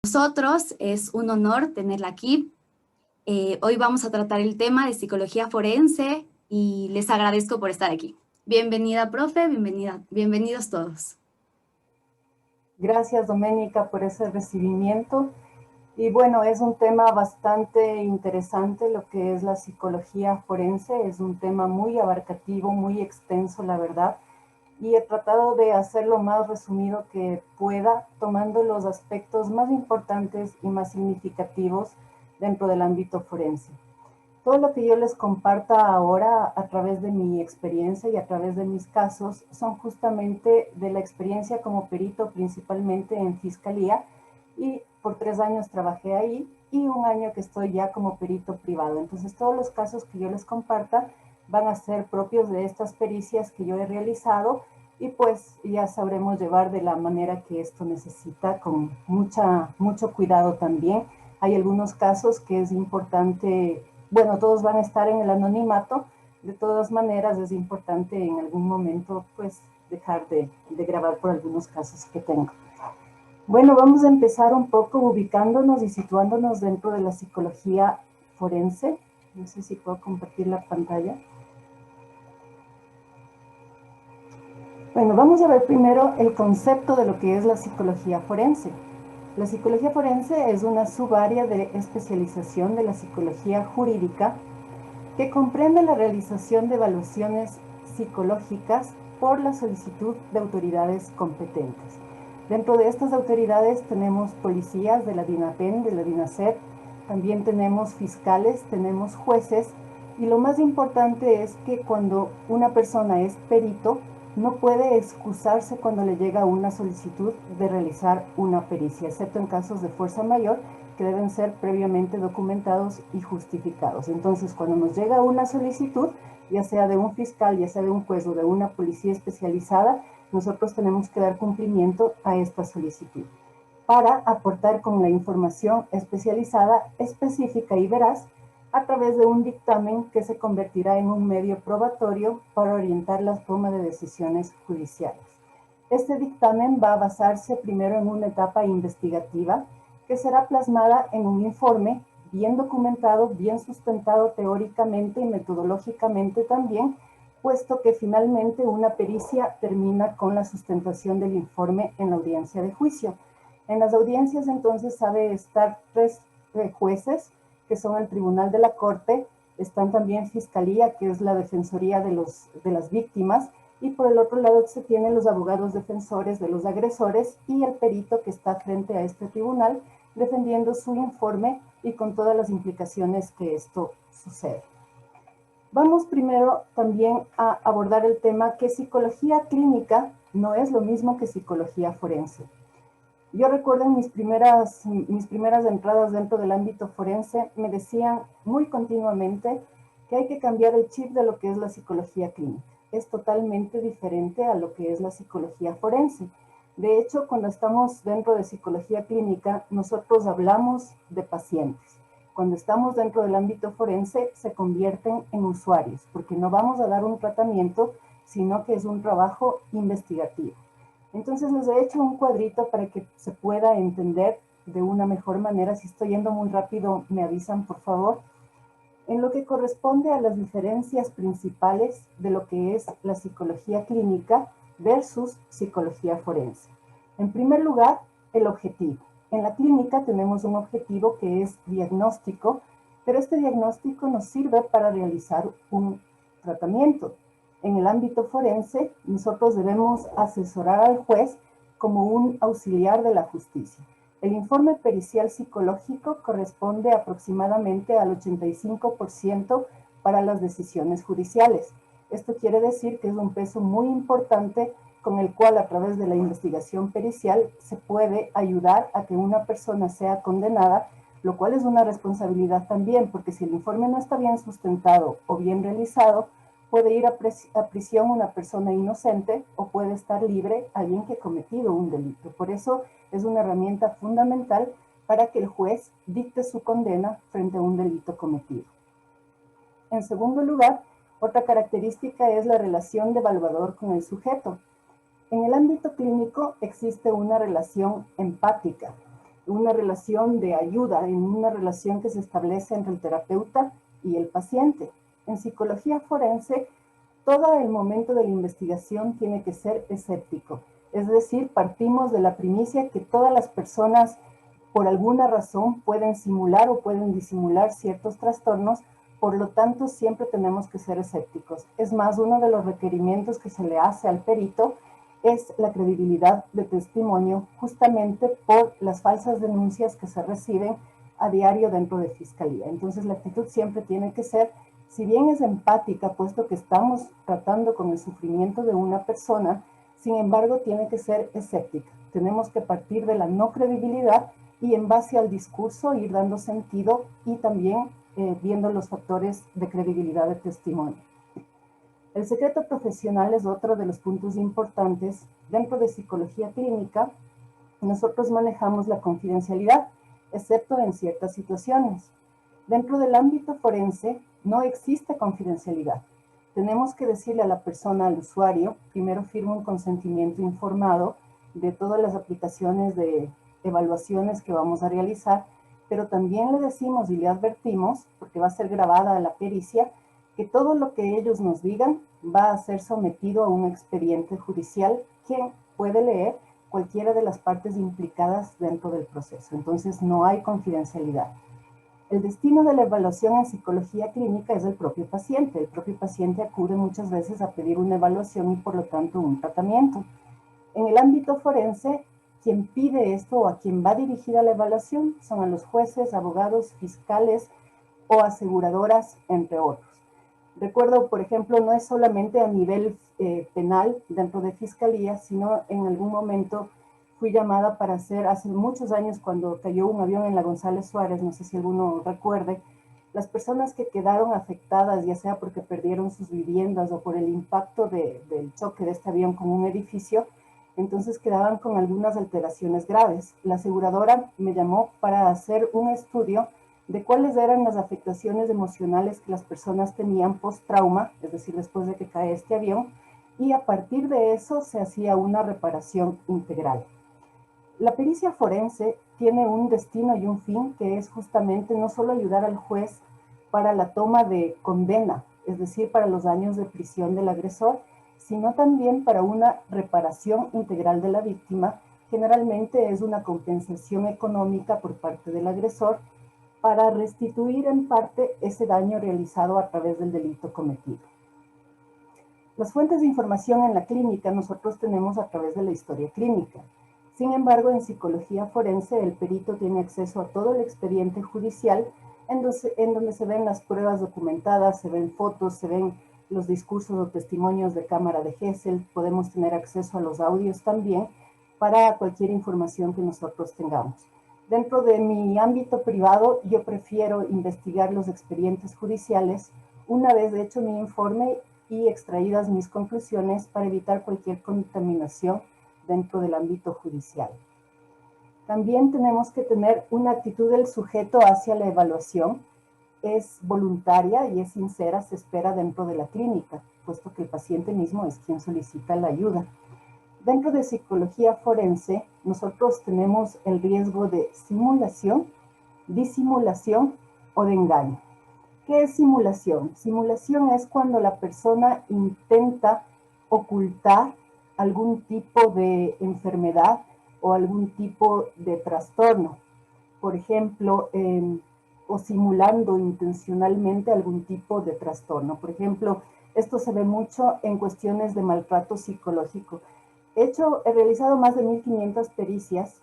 Nosotros es un honor tenerla aquí. Hoy vamos a tratar el tema de psicología forense y les agradezco por estar aquí. Bienvenida, profe, bienvenidos todos. Gracias, Doménica, por ese recibimiento. Y bueno, es un tema bastante interesante lo que es la psicología forense. Es un tema muy abarcativo, muy extenso, la verdad. Y he tratado de hacer lo más resumido que pueda, tomando los aspectos más importantes y más significativos dentro del ámbito forense. Todo lo que yo les comparta ahora a través de mi experiencia y a través de mis casos son justamente de la experiencia como perito principalmente en fiscalía, y por 3 años trabajé ahí y 1 año que estoy ya como perito privado. Entonces todos los casos que yo les comparta van a ser propios de estas pericias que yo he realizado, y pues ya sabremos llevar de la manera que esto necesita, con mucho cuidado también. Hay algunos casos que es importante, bueno, todos van a estar en el anonimato. De todas maneras, es importante en algún momento, pues, dejar de grabar por algunos casos que tengo. Bueno, vamos a empezar un poco ubicándonos y situándonos dentro de la psicología forense. No sé si puedo compartir la pantalla. Bueno, vamos a ver primero el concepto de lo que es la psicología forense. La psicología forense es una subárea de especialización de la psicología jurídica que comprende la realización de evaluaciones psicológicas por la solicitud de autoridades competentes. Dentro de estas autoridades tenemos policías de la DINAPEN, de la DINASEP, también tenemos fiscales, tenemos jueces, y lo más importante es que cuando una persona es perito, no puede excusarse cuando le llega una solicitud de realizar una pericia, excepto en casos de fuerza mayor, que deben ser previamente documentados y justificados. Entonces, cuando nos llega una solicitud, ya sea de un fiscal, ya sea de un juez o de una policía especializada, nosotros tenemos que dar cumplimiento a esta solicitud para aportar con la información especializada, específica y veraz, a través de un dictamen que se convertirá en un medio probatorio para orientar la toma de decisiones judiciales. Este dictamen va a basarse primero en una etapa investigativa que será plasmada en un informe bien documentado, bien sustentado teóricamente y metodológicamente también, puesto que finalmente una pericia termina con la sustentación del informe en la audiencia de juicio. En las audiencias entonces sabe estar 3 jueces, que son el Tribunal de la Corte, están también Fiscalía, que es la Defensoría de las víctimas, y por el otro lado se tienen los abogados defensores de los agresores y el perito que está frente a este tribunal defendiendo su informe y con todas las implicaciones que esto sucede. Vamos primero también a abordar el tema que psicología clínica no es lo mismo que psicología forense. Yo recuerdo en mis primeras entradas dentro del ámbito forense, me decían muy continuamente que hay que cambiar el chip de lo que es la psicología clínica. Es totalmente diferente a lo que es la psicología forense. De hecho, cuando estamos dentro de psicología clínica, nosotros hablamos de pacientes. Cuando estamos dentro del ámbito forense, se convierten en usuarios, porque no vamos a dar un tratamiento, sino que es un trabajo investigativo. Entonces les he hecho un cuadrito para que se pueda entender de una mejor manera. Si estoy yendo muy rápido, me avisan, por favor. En lo que corresponde a las diferencias principales de lo que es la psicología clínica versus psicología forense. En primer lugar, el objetivo. En la clínica tenemos un objetivo que es diagnóstico, pero este diagnóstico nos sirve para realizar un tratamiento. En el ámbito forense, nosotros debemos asesorar al juez como un auxiliar de la justicia. El informe pericial psicológico corresponde aproximadamente al 85% para las decisiones judiciales. Esto quiere decir que es un peso muy importante con el cual, a través de la investigación pericial, se puede ayudar a que una persona sea condenada, lo cual es una responsabilidad también, porque si el informe no está bien sustentado o bien realizado, puede ir a prisión una persona inocente o puede estar libre alguien que ha cometido un delito. Por eso es una herramienta fundamental para que el juez dicte su condena frente a un delito cometido. En segundo lugar, otra característica es la relación de evaluador con el sujeto. En el ámbito clínico existe una relación empática. una relación de ayuda, en una relación que se establece entre el terapeuta y el paciente. En psicología forense, todo el momento de la investigación tiene que ser escéptico. Es decir, partimos de la primicia que todas las personas, por alguna razón, pueden simular o pueden disimular ciertos trastornos, por lo tanto, siempre tenemos que ser escépticos. Es más, uno de los requerimientos que se le hace al perito es la credibilidad de testimonio, justamente por las falsas denuncias que se reciben a diario dentro de Fiscalía. Entonces, la actitud siempre tiene que ser, si bien es empática, puesto que estamos tratando con el sufrimiento de una persona, sin embargo, tiene que ser escéptica. Tenemos que partir de la no credibilidad y en base al discurso ir dando sentido y también viendo los factores de credibilidad de testimonio. El secreto profesional es otro de los puntos importantes. Dentro de psicología clínica, nosotros manejamos la confidencialidad, excepto en ciertas situaciones. Dentro del ámbito forense no existe confidencialidad. Tenemos que decirle a la persona, al usuario, primero firma un consentimiento informado de todas las aplicaciones de evaluaciones que vamos a realizar, pero también le decimos y le advertimos, porque va a ser grabada la pericia, que todo lo que ellos nos digan va a ser sometido a un expediente judicial que puede leer cualquiera de las partes implicadas dentro del proceso. Entonces no hay confidencialidad. El destino de la evaluación en psicología clínica es el propio paciente. El propio paciente acude muchas veces a pedir una evaluación y por lo tanto un tratamiento. En el ámbito forense, quien pide esto o a quien va dirigida la evaluación son a los jueces, abogados, fiscales o aseguradoras, entre otros. Recuerdo, por ejemplo, no es solamente a nivel penal dentro de fiscalía, sino en algún momento fui llamada para hacer, hace muchos años cuando cayó un avión en la González Suárez, no sé si alguno recuerde, las personas que quedaron afectadas, ya sea porque perdieron sus viviendas o por el impacto del choque de este avión con un edificio, entonces quedaban con algunas alteraciones graves. La aseguradora me llamó para hacer un estudio de cuáles eran las afectaciones emocionales que las personas tenían post-trauma, es decir, después de que cae este avión, y a partir de eso se hacía una reparación integral. La pericia forense tiene un destino y un fin que es justamente no solo ayudar al juez para la toma de condena, es decir, para los años de prisión del agresor, sino también para una reparación integral de la víctima. Generalmente es una compensación económica por parte del agresor para restituir en parte ese daño realizado a través del delito cometido. Las fuentes de información en la clínica nosotros tenemos a través de la historia clínica. Sin embargo, en psicología forense, el perito tiene acceso a todo el expediente judicial en donde se ven las pruebas documentadas, se ven fotos, se ven los discursos o testimonios de cámara de Gesell, podemos tener acceso a los audios también para cualquier información que nosotros tengamos. Dentro de mi ámbito privado, yo prefiero investigar los expedientes judiciales una vez hecho mi informe y extraídas mis conclusiones para evitar cualquier contaminación dentro del ámbito judicial. También tenemos que tener una actitud del sujeto hacia la evaluación. Es voluntaria y es sincera, se espera dentro de la clínica, puesto que el paciente mismo es quien solicita la ayuda. Dentro de psicología forense, nosotros tenemos el riesgo de simulación, disimulación o de engaño. ¿Qué es simulación? Simulación es cuando la persona intenta ocultar algún tipo de enfermedad o algún tipo de trastorno. Por ejemplo, o simulando intencionalmente algún tipo de trastorno. Por ejemplo, esto se ve mucho en cuestiones de maltrato psicológico. He realizado más de 1.500 pericias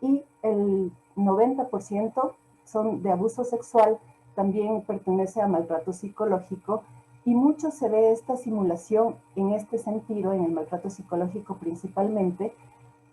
y el 90% son de abuso sexual, también pertenece a maltrato psicológico y mucho se ve esta simulación en este sentido, en el maltrato psicológico principalmente,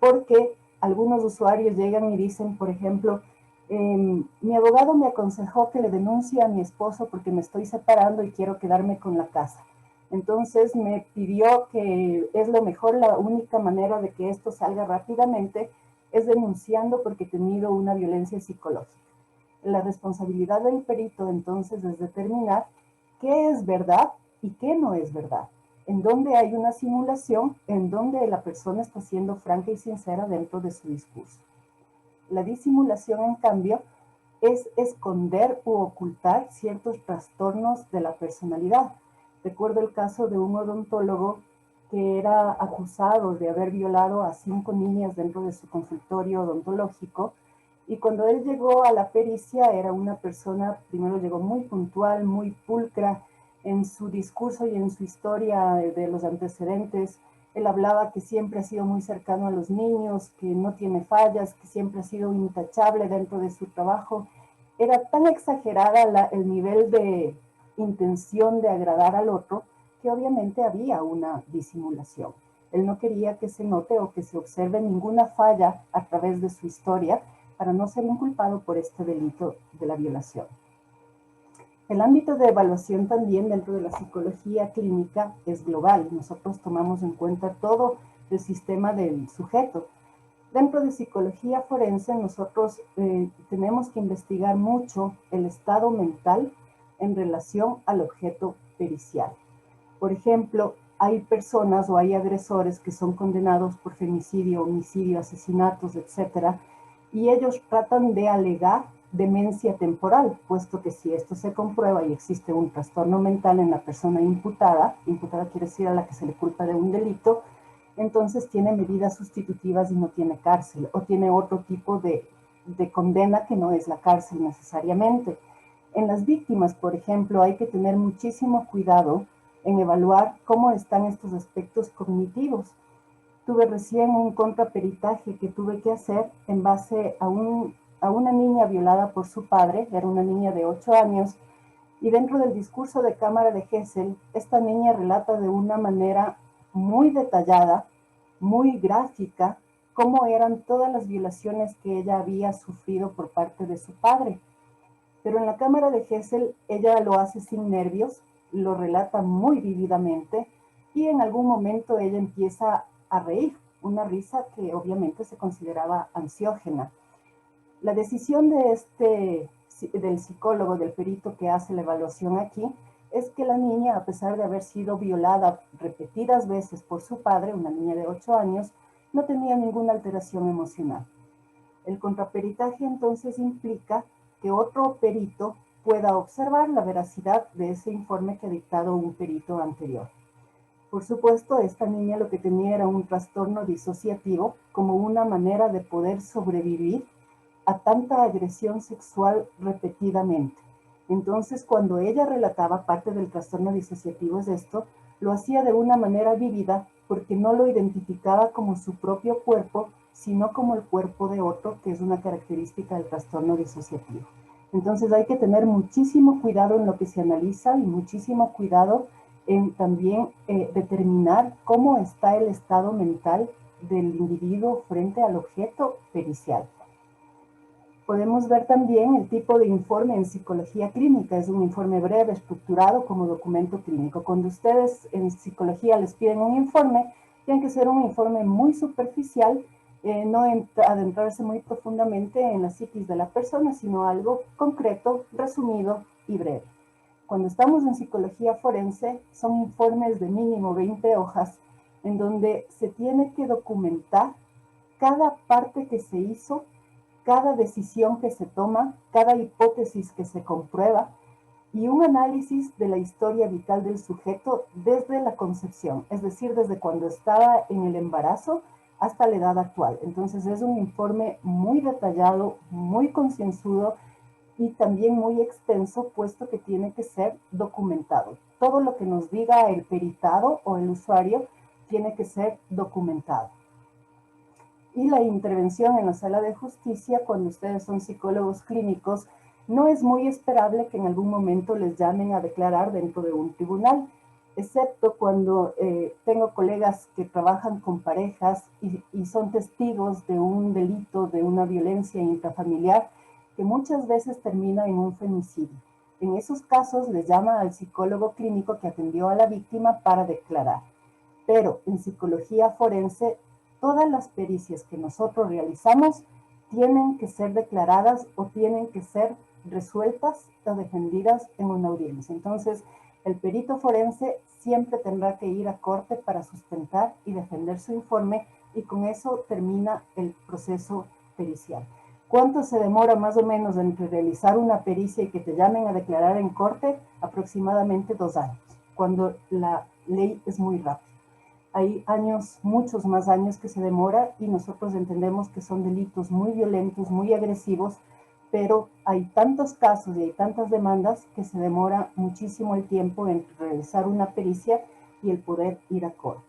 porque algunos usuarios llegan y dicen, por ejemplo, mi abogado me aconsejó que le denuncie a mi esposo porque me estoy separando y quiero quedarme con la casa. Entonces me pidió que es lo mejor, la única manera de que esto salga rápidamente es denunciando porque he tenido una violencia psicológica. La responsabilidad del perito entonces es determinar qué es verdad y qué no es verdad, en donde hay una simulación, en donde la persona está siendo franca y sincera dentro de su discurso. La disimulación, en cambio, es esconder u ocultar ciertos trastornos de la personalidad. Recuerdo el caso de un odontólogo que era acusado de haber violado a 5 niñas dentro de su consultorio odontológico, y cuando él llegó a la pericia era una persona, primero llegó muy puntual, muy pulcra en su discurso y en su historia de los antecedentes. Él hablaba que siempre ha sido muy cercano a los niños, que no tiene fallas, que siempre ha sido intachable dentro de su trabajo. Era tan exagerada el nivel de intención de agradar al otro que obviamente había una disimulación. Él no quería que se note o que se observe ninguna falla a través de su historia para no ser inculpado por este delito de la violación. El ámbito de evaluación también dentro de la psicología clínica es global. Nosotros tomamos en cuenta todo el sistema del sujeto. Dentro de psicología forense nosotros tenemos que investigar mucho el estado mental en relación al objeto pericial. Por ejemplo, hay personas o hay agresores que son condenados por femicidio, homicidio, asesinatos, etcétera, y ellos tratan de alegar demencia temporal, puesto que si esto se comprueba y existe un trastorno mental en la persona imputada quiere decir a la que se le culpa de un delito, entonces tiene medidas sustitutivas y no tiene cárcel, o tiene otro tipo de condena que no es la cárcel necesariamente. En las víctimas, por ejemplo, hay que tener muchísimo cuidado en evaluar cómo están estos aspectos cognitivos. Tuve recién un contraperitaje que tuve que hacer en base a una niña violada por su padre, era una niña de 8 años, y dentro del discurso de cámara de Gesell, esta niña relata de una manera muy detallada, muy gráfica, cómo eran todas las violaciones que ella había sufrido por parte de su padre. Pero en la cámara de Gesell ella lo hace sin nervios, lo relata muy vívidamente, y en algún momento ella empieza a reír, una risa que obviamente se consideraba ansiógena. La decisión del psicólogo, del perito que hace la evaluación aquí, es que la niña, a pesar de haber sido violada repetidas veces por su padre, una niña de 8 años, no tenía ninguna alteración emocional. El contraperitaje entonces implica que otro perito pueda observar la veracidad de ese informe que ha dictado un perito anterior. Por supuesto, esta niña lo que tenía era un trastorno disociativo como una manera de poder sobrevivir a tanta agresión sexual repetidamente. Entonces, cuando ella relataba parte del trastorno disociativo es esto, lo hacía de una manera vívida porque no lo identificaba como su propio cuerpo, sino como el cuerpo de otro, que es una característica del trastorno disociativo. Entonces hay que tener muchísimo cuidado en lo que se analiza y muchísimo cuidado en también determinar cómo está el estado mental del individuo frente al objeto pericial. Podemos ver también el tipo de informe en psicología clínica. Es un informe breve, estructurado como documento clínico. Cuando ustedes en psicología les piden un informe, tiene que ser un informe muy superficial, no adentrarse muy profundamente en la psiquis de la persona, sino algo concreto, resumido y breve. Cuando estamos en psicología forense, son informes de mínimo 20 hojas, en donde se tiene que documentar cada parte que se hizo, cada decisión que se toma, cada hipótesis que se comprueba, y un análisis de la historia vital del sujeto desde la concepción, es decir, desde cuando estaba en el embarazo hasta la edad actual. Entonces es un informe muy detallado, muy concienzudo y también muy extenso, puesto que tiene que ser documentado. Todo lo que nos diga el peritado o el usuario tiene que ser documentado. Y la intervención en la sala de justicia, cuando ustedes son psicólogos clínicos, no es muy esperable que en algún momento les llamen a declarar dentro de un tribunal, excepto cuando tengo colegas que trabajan con parejas y son testigos de un delito, de una violencia intrafamiliar, que muchas veces termina en un femicidio. En esos casos les llama al psicólogo clínico que atendió a la víctima para declarar. Pero en psicología forense, todas las pericias que nosotros realizamos tienen que ser declaradas o tienen que ser resueltas o defendidas en una audiencia. Entonces, el perito forense siempre tendrá que ir a corte para sustentar y defender su informe, y con eso termina el proceso pericial. ¿Cuánto se demora más o menos entre realizar una pericia y que te llamen a declarar en corte? Aproximadamente 2 años, cuando la ley es muy rápida. Hay años, muchos más años que se demora y nosotros entendemos que son delitos muy violentos, muy agresivos, pero hay tantos casos y hay tantas demandas que se demora muchísimo el tiempo entre realizar una pericia y el poder ir a corte.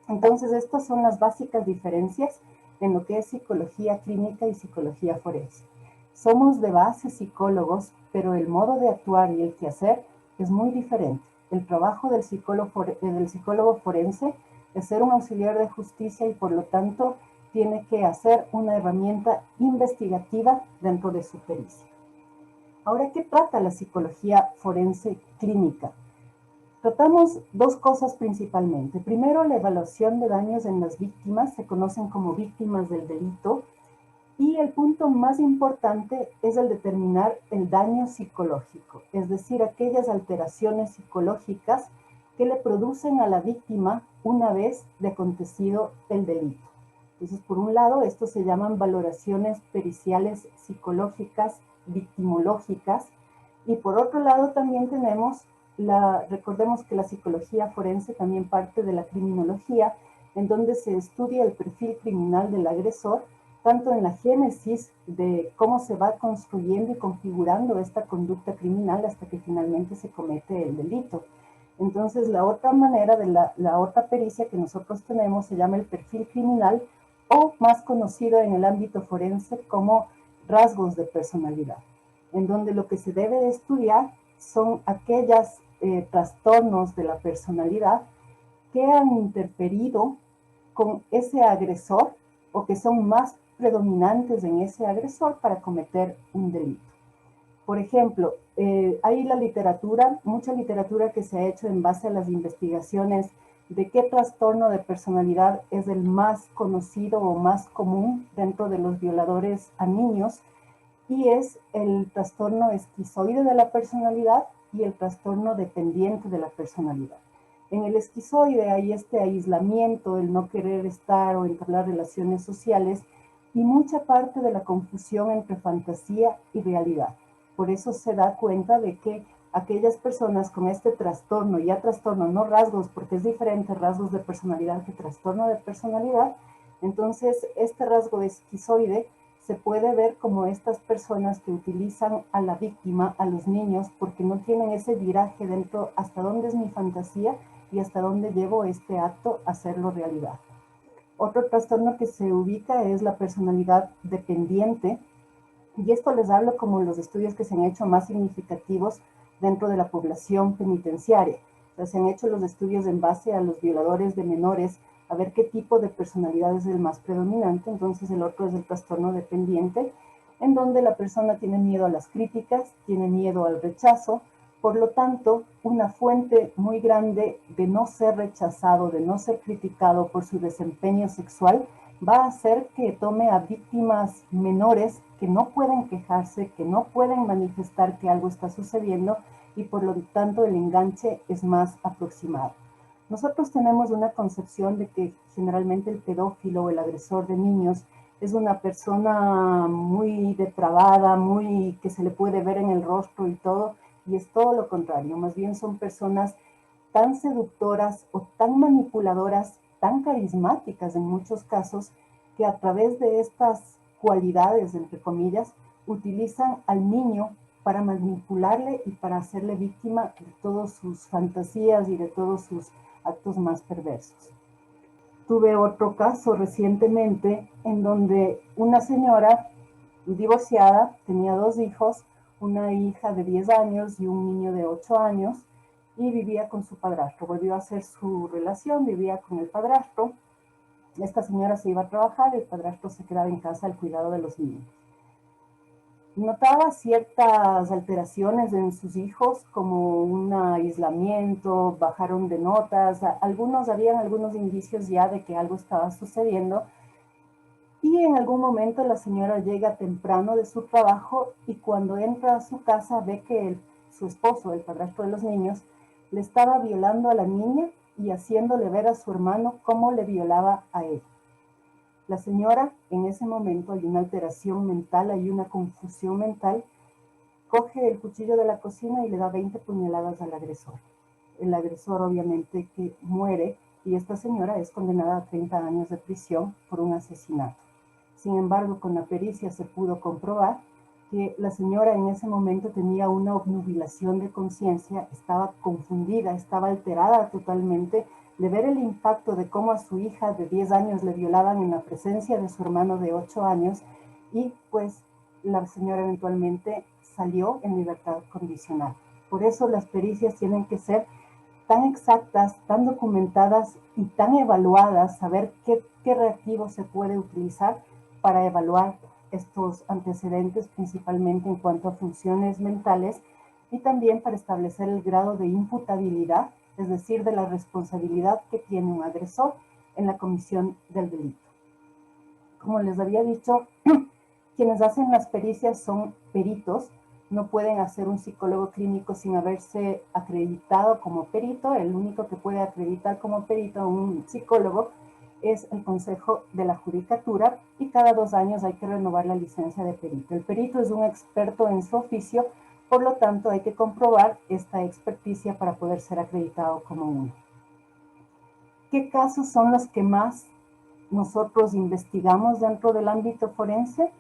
Entonces, estas son las básicas diferencias en lo que es psicología clínica y psicología forense. Somos de base psicólogos, pero el modo de actuar y el quehacer es muy diferente. El trabajo del psicólogo forense es ser un auxiliar de justicia y por lo tanto tiene que hacer una herramienta investigativa dentro de su pericia. Ahora, ¿qué trata la psicología forense clínica? Tratamos dos cosas principalmente. Primero, la evaluación de daños en las víctimas, se conocen como víctimas del delito, y el punto más importante es el determinar el daño psicológico, es decir, aquellas alteraciones psicológicas que le producen a la víctima una vez de acontecido el delito. Entonces, por un lado, esto se llaman valoraciones periciales psicológicas, victimológicas, y por otro lado también tenemos recordemos que la psicología forense también parte de la criminología, en donde se estudia el perfil criminal del agresor, tanto en la génesis de cómo se va construyendo y configurando esta conducta criminal hasta que finalmente se comete el delito. Entonces, la otra manera de la otra pericia que nosotros tenemos se llama el perfil criminal, o más conocido en el ámbito forense como rasgos de personalidad, en donde lo que se debe de estudiar son aquellos trastornos de la personalidad que han interferido con ese agresor o que son más predominantes en ese agresor para cometer un delito. Por ejemplo, hay mucha literatura que se ha hecho en base a las investigaciones de qué trastorno de personalidad es el más conocido o más común dentro de los violadores a niños, y es el trastorno esquizoide de la personalidad y el trastorno dependiente de la personalidad. En el esquizoide hay este aislamiento, el no querer estar o entablar relaciones sociales y mucha parte de la confusión entre fantasía y realidad. Por eso se da cuenta de que aquellas personas con este trastorno, ya trastorno, no rasgos, porque es diferente rasgos de personalidad que trastorno de personalidad, entonces este rasgo de esquizoide se puede ver como estas personas que utilizan a la víctima, a los niños, porque no tienen ese viraje dentro, hasta dónde es mi fantasía y hasta dónde llevo este acto a hacerlo realidad. Otro trastorno que se ubica es la personalidad dependiente, y esto les hablo como los estudios que se han hecho más significativos dentro de la población penitenciaria. O sea, se han hecho los estudios en base a los violadores de menores, a ver qué tipo de personalidad es el más predominante. Entonces el otro es el trastorno dependiente, en donde la persona tiene miedo a las críticas, tiene miedo al rechazo. Por lo tanto, una fuente muy grande de no ser rechazado, de no ser criticado por su desempeño sexual, va a hacer que tome a víctimas menores que no pueden quejarse, que no pueden manifestar que algo está sucediendo, y por lo tanto el enganche es más aproximado. Nosotros tenemos una concepción de que generalmente el pedófilo o el agresor de niños es una persona muy depravada, muy que se le puede ver en el rostro y todo, y es todo lo contrario. Más bien son personas tan seductoras o tan manipuladoras, tan carismáticas en muchos casos, que a través de estas cualidades, entre comillas, utilizan al niño para manipularle y para hacerle víctima de todas sus fantasías y de todos sus actos más perversos. Tuve otro caso recientemente en donde una señora divorciada, tenía 2 hijos, una hija de 10 años y un niño de 8 años, y vivía con su padrastro. Volvió a hacer su relación, vivía con el padrastro. Esta señora se iba a trabajar, el padrastro se quedaba en casa al cuidado de los niños. Notaba ciertas alteraciones en sus hijos, como un aislamiento, bajaron de notas, habían algunos indicios ya de que algo estaba sucediendo. Y en algún momento la señora llega temprano de su trabajo y cuando entra a su casa ve que su esposo, el padrastro de los niños, le estaba violando a la niña y haciéndole ver a su hermano cómo le violaba a él. La señora, en ese momento, hay una alteración mental, hay una confusión mental, coge el cuchillo de la cocina y le da 20 puñaladas al agresor. El agresor obviamente que muere y esta señora es condenada a 30 años de prisión por un asesinato. Sin embargo, con la pericia se pudo comprobar que la señora en ese momento tenía una obnubilación de conciencia, estaba confundida, estaba alterada totalmente de ver el impacto de cómo a su hija de 10 años le violaban en la presencia de su hermano de 8 años y pues la señora eventualmente salió en libertad condicional. Por eso las pericias tienen que ser tan exactas, tan documentadas y tan evaluadas, saber qué reactivo se puede utilizar para evaluar estos antecedentes, principalmente en cuanto a funciones mentales, y también para establecer el grado de imputabilidad, es decir, de la responsabilidad que tiene un agresor en la comisión del delito. Como les había dicho, quienes hacen las pericias son peritos, no pueden hacer un psicólogo clínico sin haberse acreditado como perito. El único que puede acreditar como perito a un psicólogo es el Consejo de la Judicatura y cada 2 años hay que renovar la licencia de perito. El perito es un experto en su oficio, por lo tanto hay que comprobar esta experticia para poder ser acreditado como uno. ¿Qué casos son los que más nosotros investigamos dentro del ámbito forense?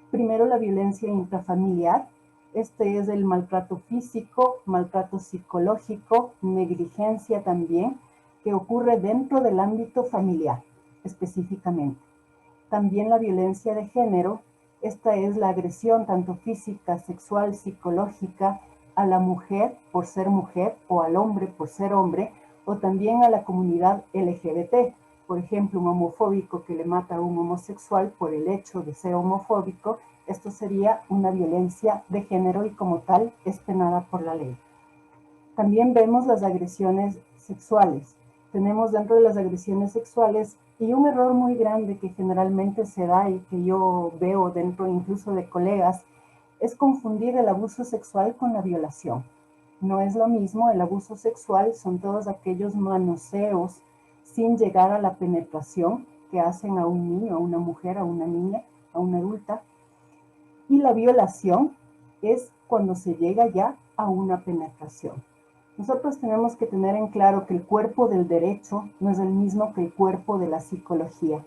Primero, la violencia intrafamiliar. Este es el maltrato físico, maltrato psicológico, negligencia también, que ocurre dentro del ámbito familiar específicamente. También la violencia de género. Esta es la agresión tanto física, sexual, psicológica a la mujer por ser mujer o al hombre por ser hombre, o también a la comunidad LGBT. Por ejemplo, un homofóbico que le mata a un homosexual por el hecho de ser homofóbico, esto sería una violencia de género y como tal es penada por la ley. También vemos las agresiones sexuales. Tenemos dentro de las agresiones sexuales y un error muy grande que generalmente se da y que yo veo dentro incluso de colegas, es confundir el abuso sexual con la violación. No es lo mismo, el abuso sexual son todos aquellos manoseos sin llegar a la penetración que hacen a un niño, a una mujer, a una niña, a una adulta. Y la violación es cuando se llega ya a una penetración. Nosotros tenemos que tener en claro que el cuerpo del derecho no es el mismo que el cuerpo de la psicología.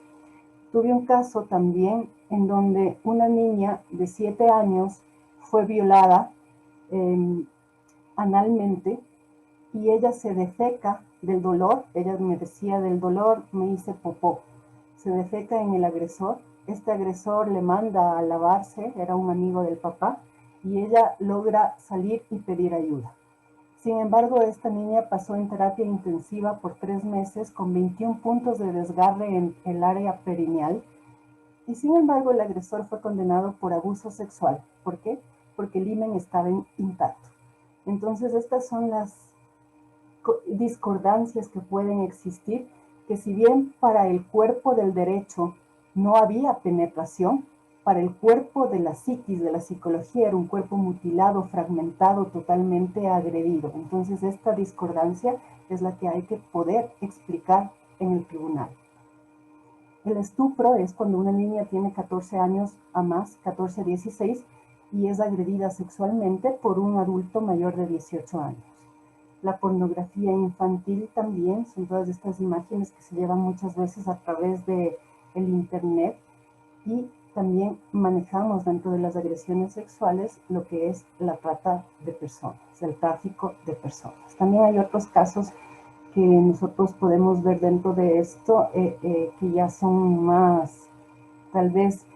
Tuve un caso también en donde una niña de 7 años fue violada analmente y ella se defeca del dolor, ella me decía del dolor, me hice popó, se defeca en el agresor, este agresor le manda a lavarse, era un amigo del papá, y ella logra salir y pedir ayuda. Sin embargo, esta niña pasó en terapia intensiva por 3 meses con 21 puntos de desgarre en el área perineal, y sin embargo el agresor fue condenado por abuso sexual. ¿Por qué? Porque el himen estaba intacto. Entonces, estas son las discordancias que pueden existir, que si bien para el cuerpo del derecho no había penetración, para el cuerpo de la psiquis, de la psicología, era un cuerpo mutilado, fragmentado, totalmente agredido. Entonces, esta discordancia es la que hay que poder explicar en el tribunal. El estupro es cuando una niña tiene 14 años a más, 14 a 16, y es agredida sexualmente por un adulto mayor de 18 años. La pornografía infantil también son todas estas imágenes que se llevan muchas veces a través del internet, y también manejamos dentro de las agresiones sexuales lo que es la trata de personas, el tráfico de personas. También hay otros casos que nosotros podemos ver dentro de esto que ya son más, tal vez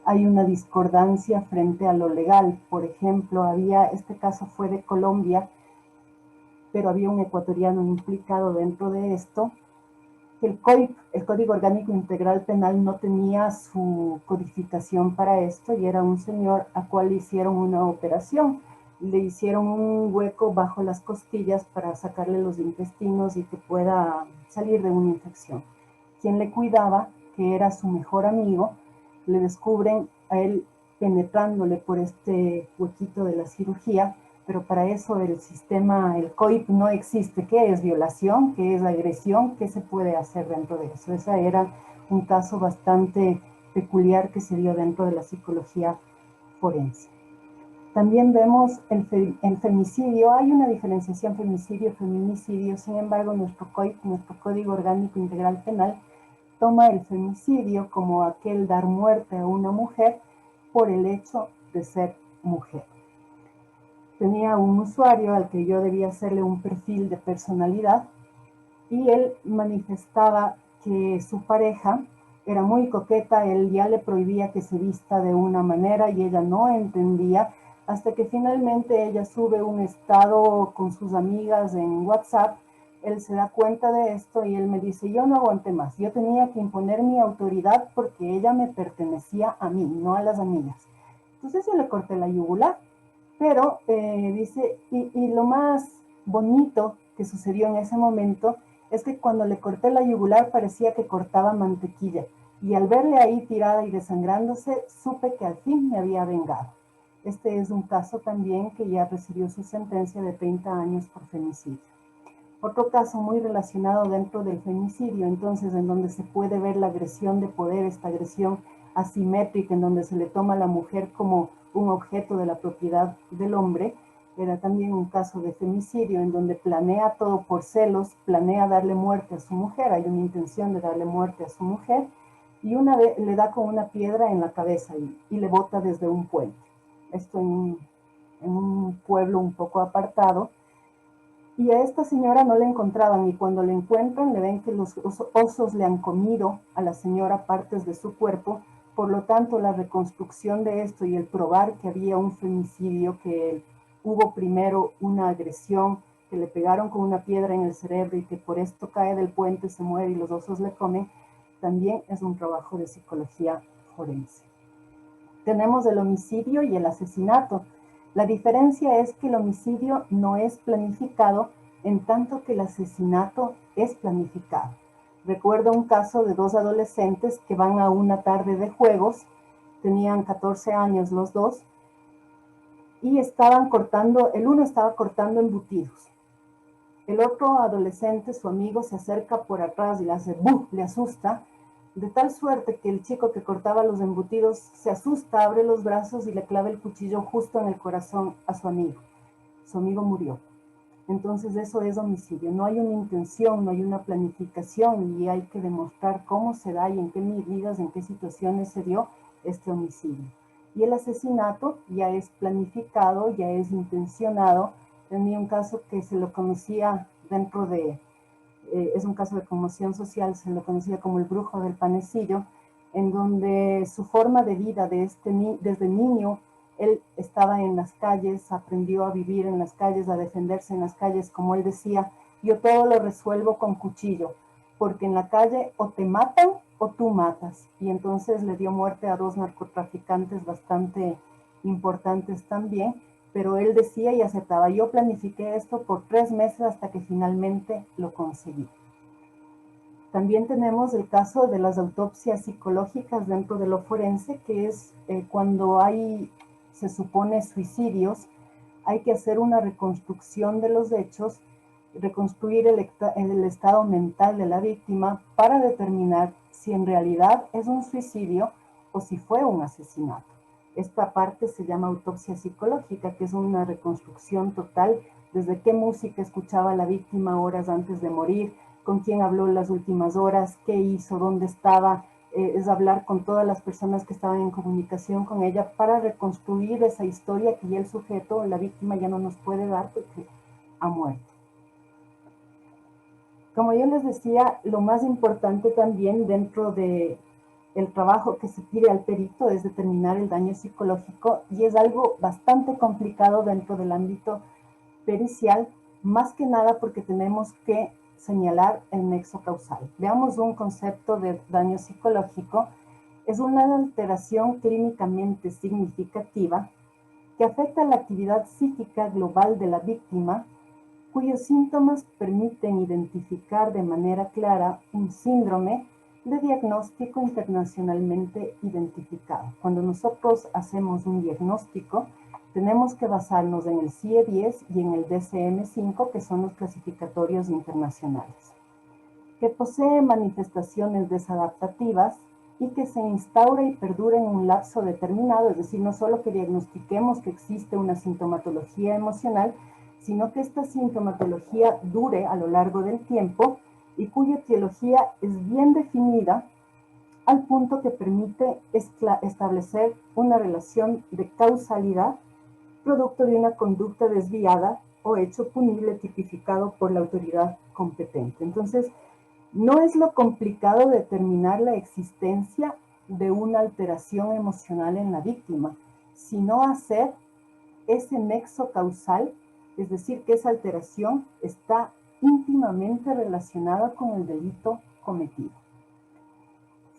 hay una discordancia frente a lo legal. Por ejemplo, este caso fue de Colombia, pero había un ecuatoriano implicado dentro de esto. El Código Orgánico Integral Penal no tenía su codificación para esto y era un señor a cual le hicieron una operación. Le hicieron un hueco bajo las costillas para sacarle los intestinos y que pueda salir de una infección. Quien le cuidaba, que era su mejor amigo, le descubren a él penetrándole por este huequito de la cirugía pero para eso el sistema, el COIP no existe. ¿Qué es violación? ¿Qué es agresión? ¿Qué se puede hacer dentro de eso? Ese era un caso bastante peculiar que se dio dentro de la psicología forense. También vemos el femicidio. Hay una diferenciación femicidio-feminicidio. Sin embargo, nuestro COIP, nuestro Código Orgánico Integral Penal, toma el femicidio como aquel dar muerte a una mujer por el hecho de ser mujer. Tenía un usuario al que yo debía hacerle un perfil de personalidad y él manifestaba que su pareja era muy coqueta, él ya le prohibía que se vista de una manera y ella no entendía, hasta que finalmente ella sube un estado con sus amigas en WhatsApp. Él se da cuenta de esto y él me dice, yo no aguanté más, yo tenía que imponer mi autoridad porque ella me pertenecía a mí, no a las amigas. Entonces yo le corté la yugular, pero dice, y lo más bonito que sucedió en ese momento es que cuando le corté la yugular parecía que cortaba mantequilla, y al verle ahí tirada y desangrándose, supe que al fin me había vengado. Este es un caso también que ya recibió su sentencia de 30 años por femicidio. Otro caso muy relacionado dentro del femicidio, entonces, en donde se puede ver la agresión de poder, esta agresión asimétrica, en donde se le toma a la mujer como un objeto de la propiedad del hombre. Era también un caso de femicidio, en donde planea todo por celos, planea darle muerte a su mujer, hay una intención de darle muerte a su mujer, y una vez le da con una piedra en la cabeza y le bota desde un puente. Esto en un pueblo un poco apartado. Y a esta señora no la encontraban, y cuando la encuentran le ven que los osos le han comido a la señora partes de su cuerpo. Por lo tanto, la reconstrucción de esto y el probar que había un femicidio, que hubo primero una agresión, que le pegaron con una piedra en el cerebro y que por esto cae del puente, se muere y los osos le comen, también es un trabajo de psicología forense. Tenemos el homicidio y el asesinato. La diferencia es que el homicidio no es planificado, en tanto que el asesinato es planificado. Recuerdo un caso de dos adolescentes que van a una tarde de juegos, tenían 14 años los dos, y estaban cortando, el uno estaba cortando embutidos. El otro adolescente, su amigo, se acerca por atrás y le hace ¡buf!, le asusta, de tal suerte que el chico que cortaba los embutidos se asusta, abre los brazos y le clava el cuchillo justo en el corazón a su amigo. Su amigo murió. Entonces eso es homicidio. No hay una intención, no hay una planificación, y hay que demostrar cómo se da y en qué medidas, en qué situaciones se dio este homicidio. Y el asesinato ya es planificado, ya es intencionado. Tenía un caso que se lo conocía dentro de, es un caso de conmoción social, se lo conocía como el brujo del panecillo, en donde su forma de vida desde niño, él estaba en las calles, aprendió a vivir en las calles, a defenderse en las calles. Como él decía, yo todo lo resuelvo con cuchillo, porque en la calle o te matan o tú matas. Y entonces le dio muerte a dos narcotraficantes bastante importantes también, pero él decía y aceptaba, yo planifiqué esto por 3 meses hasta que finalmente lo conseguí. También tenemos el caso de las autopsias psicológicas dentro de lo forense, que es cuando hay, se supone, suicidios, hay que hacer una reconstrucción de los hechos, reconstruir el estado mental de la víctima para determinar si en realidad es un suicidio o si fue un asesinato. Esta parte se llama autopsia psicológica, que es una reconstrucción total, desde qué música escuchaba la víctima horas antes de morir, con quién habló las últimas horas, qué hizo, dónde estaba. Es hablar con todas las personas que estaban en comunicación con ella para reconstruir esa historia que ya el sujeto, la víctima, ya no nos puede dar porque ha muerto. Como yo les decía, lo más importante también dentro de el trabajo que se pide al perito es determinar el daño psicológico, y es algo bastante complicado dentro del ámbito pericial, más que nada porque tenemos que señalar el nexo causal. Veamos un concepto de daño psicológico. Es una alteración clínicamente significativa que afecta la actividad psíquica global de la víctima, cuyos síntomas permiten identificar de manera clara un síndrome de diagnóstico internacionalmente identificado. Cuando nosotros hacemos un diagnóstico, tenemos que basarnos en el CIE-10 y en el DCM-5, que son los clasificatorios internacionales, que posee manifestaciones desadaptativas y que se instaura y perdura en un lapso determinado, es decir, no solo que diagnostiquemos que existe una sintomatología emocional, sino que esta sintomatología dure a lo largo del tiempo y cuya etiología es bien definida al punto que permite establecer una relación de causalidad producto de una conducta desviada o hecho punible tipificado por la autoridad competente. Entonces, no es lo complicado determinar la existencia de una alteración emocional en la víctima, sino hacer ese nexo causal, es decir, que esa alteración está íntimamente relacionada con el delito cometido.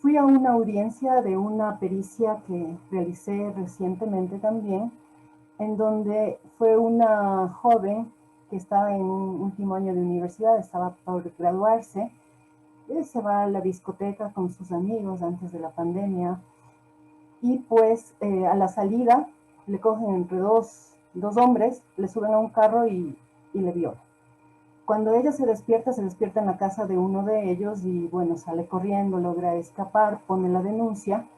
Fui a una audiencia de una pericia que realicé recientemente también, en donde fue una joven que estaba en un último año de universidad, estaba por graduarse, se va a la discoteca con sus amigos antes de la pandemia y pues a la salida le cogen entre dos hombres, le suben a un carro y le violan. Cuando ella se despierta en la casa de uno de ellos y bueno, sale corriendo, logra escapar, pone la denuncia.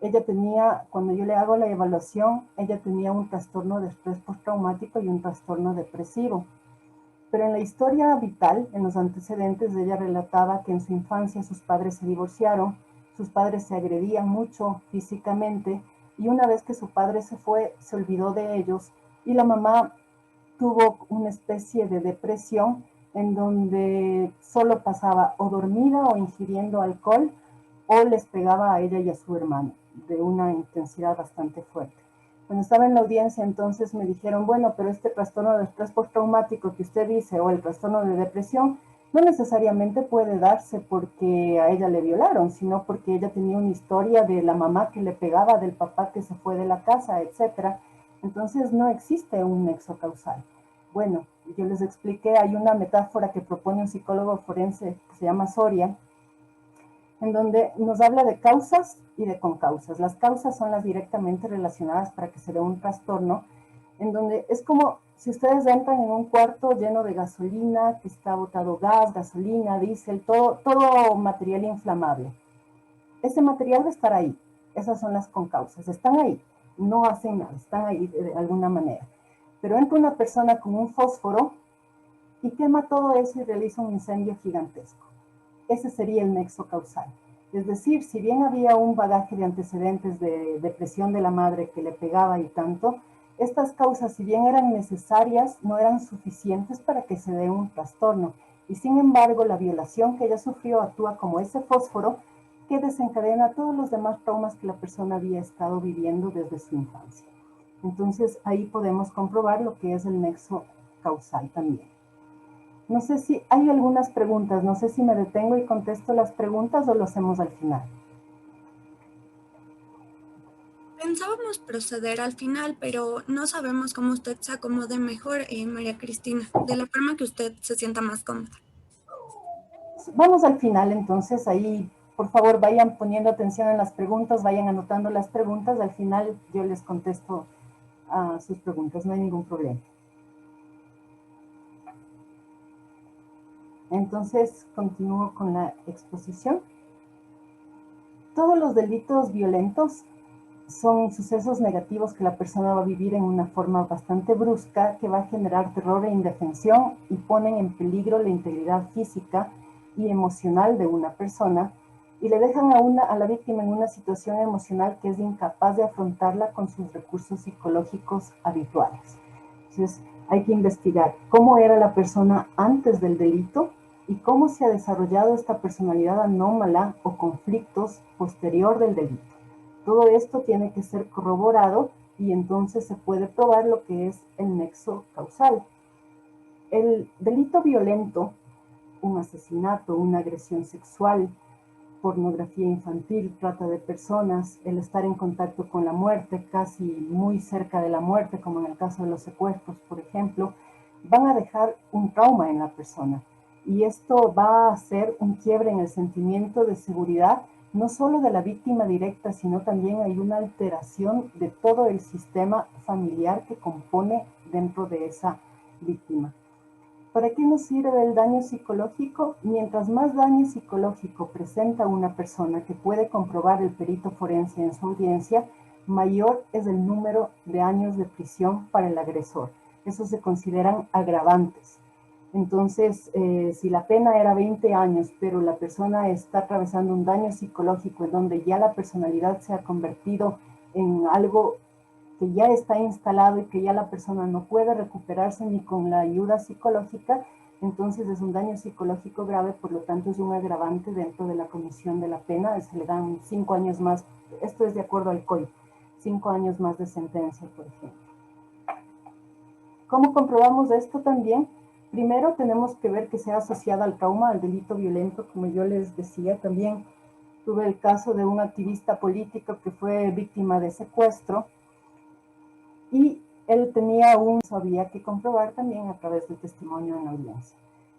Ella tenía, cuando yo le hago la evaluación, ella tenía un trastorno de estrés postraumático y un trastorno depresivo. Pero en la historia vital, en los antecedentes, ella relataba que en su infancia sus padres se divorciaron, sus padres se agredían mucho físicamente y una vez que su padre se fue, se olvidó de ellos y la mamá tuvo una especie de depresión en donde solo pasaba o dormida o ingiriendo alcohol o les pegaba a ella y a su hermano de una intensidad bastante fuerte. Cuando estaba en la audiencia, entonces me dijeron, bueno, pero este trastorno de estrés postraumático que usted dice o el trastorno de depresión no necesariamente puede darse porque a ella le violaron, sino porque ella tenía una historia de la mamá que le pegaba, del papá que se fue de la casa, etcétera. Entonces no existe un nexo causal. Bueno, yo les expliqué, hay una metáfora que propone un psicólogo forense que se llama Soria, en donde nos habla de causas y de concausas. Las causas son las directamente relacionadas para que se dé un trastorno, en donde es como si ustedes entran en un cuarto lleno de gasolina, que está botado gas, gasolina, diésel, todo material inflamable. Ese material va a estar ahí. Esas son las concausas. Están ahí, no hacen nada, están ahí de alguna manera. Pero entra una persona con un fósforo y quema todo eso y realiza un incendio gigantesco. Ese sería el nexo causal. Es decir, si bien había un bagaje de antecedentes de depresión de la madre que le pegaba y tanto, estas causas, si bien eran necesarias, no eran suficientes para que se dé un trastorno. Y sin embargo, la violación que ella sufrió actúa como ese fósforo que desencadena todos los demás traumas que la persona había estado viviendo desde su infancia. Entonces, ahí podemos comprobar lo que es el nexo causal también. No sé si hay algunas preguntas, no sé si me detengo y contesto las preguntas o lo hacemos al final. Pensábamos proceder al final, pero no sabemos cómo usted se acomode mejor, María Cristina, de la forma que usted se sienta más cómoda. Vamos al final, entonces ahí, por favor, vayan poniendo atención en las preguntas, vayan anotando las preguntas, al final yo les contesto a sus preguntas, no hay ningún problema. Entonces, continúo con la exposición. Todos los delitos violentos son sucesos negativos que la persona va a vivir en una forma bastante brusca, que va a generar terror e indefensión y ponen en peligro la integridad física y emocional de una persona y le dejan a la víctima en una situación emocional que es incapaz de afrontarla con sus recursos psicológicos habituales. Entonces, hay que investigar cómo era la persona antes del delito y cómo se ha desarrollado esta personalidad anómala o conflictos posterior del delito. Todo esto tiene que ser corroborado y entonces se puede probar lo que es el nexo causal. El delito violento, un asesinato, una agresión sexual, pornografía infantil, trata de personas, el estar en contacto con la muerte, casi muy cerca de la muerte, como en el caso de los secuestros, por ejemplo, van a dejar un trauma en la persona. Y esto va a hacer un quiebre en el sentimiento de seguridad no solo de la víctima directa, sino también hay una alteración de todo el sistema familiar que compone dentro de esa víctima. ¿Para qué nos sirve el daño psicológico? Mientras más daño psicológico presenta una persona que puede comprobar el perito forense en su audiencia, mayor es el número de años de prisión para el agresor. Eso se consideran agravantes. Entonces, si la pena era 20 años, pero la persona está atravesando un daño psicológico en donde ya la personalidad se ha convertido en algo que ya está instalado y que ya la persona no puede recuperarse ni con la ayuda psicológica, entonces es un daño psicológico grave, por lo tanto es un agravante dentro de la comisión de la pena, se le dan 5 años más, esto es de acuerdo al COI, 5 años más de sentencia, por ejemplo. ¿Cómo comprobamos esto también? Primero tenemos que ver que sea asociada al trauma, al delito violento, como yo les decía. También tuve el caso de un activista político que fue víctima de secuestro y él había que comprobar también a través del testimonio en la audiencia.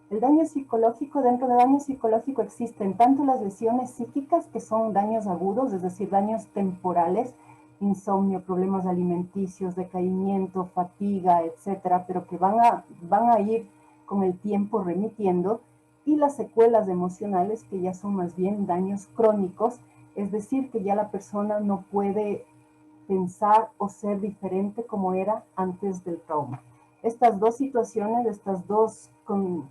El daño psicológico, dentro de daño psicológico existen tanto las lesiones psíquicas, que son daños agudos, es decir, daños temporales, insomnio, problemas alimenticios, decaimiento, fatiga, etcétera, pero que van a ir con el tiempo remitiendo, y las secuelas emocionales, que ya son más bien daños crónicos, es decir, que ya la persona no puede pensar o ser diferente como era antes del trauma. Estas dos situaciones, estas dos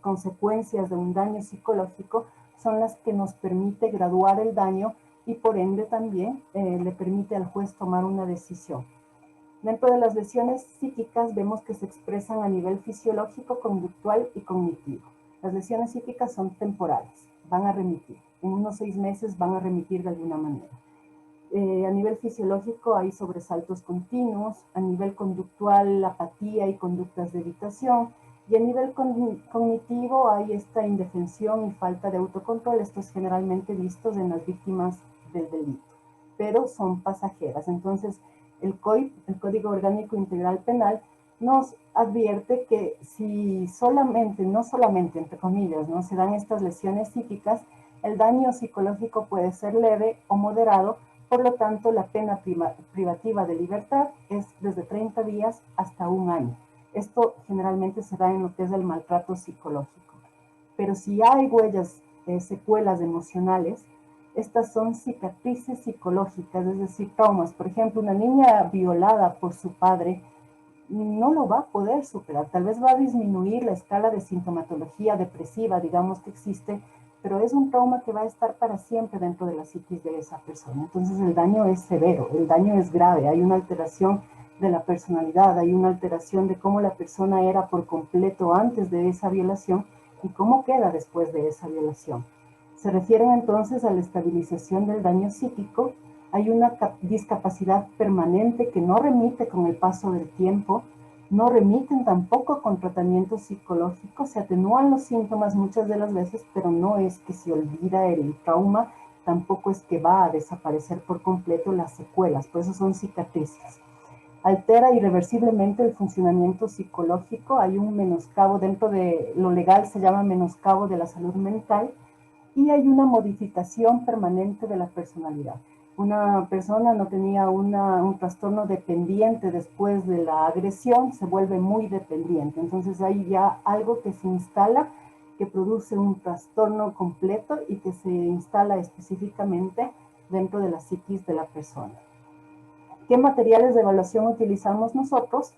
consecuencias de un daño psicológico son las que nos permite graduar el daño y por ende también le permite al juez tomar una decisión. Dentro de las lesiones psíquicas vemos que se expresan a nivel fisiológico, conductual y cognitivo. Las lesiones psíquicas son temporales, van a remitir. En unos 6 meses van a remitir de alguna manera. A nivel fisiológico hay sobresaltos continuos, a nivel conductual apatía y conductas de evitación, y a nivel cognitivo hay esta indefensión y falta de autocontrol, estos generalmente vistos en las víctimas del delito, pero son pasajeras. Entonces, el COIP, el Código Orgánico Integral Penal, nos advierte que si no solamente, entre comillas, no se dan estas lesiones psíquicas, el daño psicológico puede ser leve o moderado. Por lo tanto, la pena privativa de libertad es desde 30 días hasta 1 año. Esto generalmente se da en lo que es el maltrato psicológico. Pero si hay huellas, secuelas emocionales, estas son cicatrices psicológicas, es decir, traumas. Por ejemplo, una niña violada por su padre no lo va a poder superar. Tal vez va a disminuir la escala de sintomatología depresiva, digamos, que existe, pero es un trauma que va a estar para siempre dentro de la psiquis de esa persona. Entonces el daño es severo, el daño es grave, hay una alteración de la personalidad, hay una alteración de cómo la persona era por completo antes de esa violación y cómo queda después de esa violación. Se refieren entonces a la estabilización del daño psíquico. Hay una discapacidad permanente que no remite con el paso del tiempo, no remiten tampoco con tratamientos psicológicos, se atenúan los síntomas muchas de las veces, pero no es que se olvida el trauma, tampoco es que va a desaparecer por completo las secuelas, por eso son cicatrices. Altera irreversiblemente el funcionamiento psicológico, hay un menoscabo, dentro de lo legal se llama menoscabo de la salud mental, y hay una modificación permanente de la personalidad. Una persona no tenía un trastorno dependiente después de la agresión, se vuelve muy dependiente. Entonces hay ya algo que se instala, que produce un trastorno completo y que se instala específicamente dentro de la psiquis de la persona. ¿Qué materiales de evaluación utilizamos nosotros?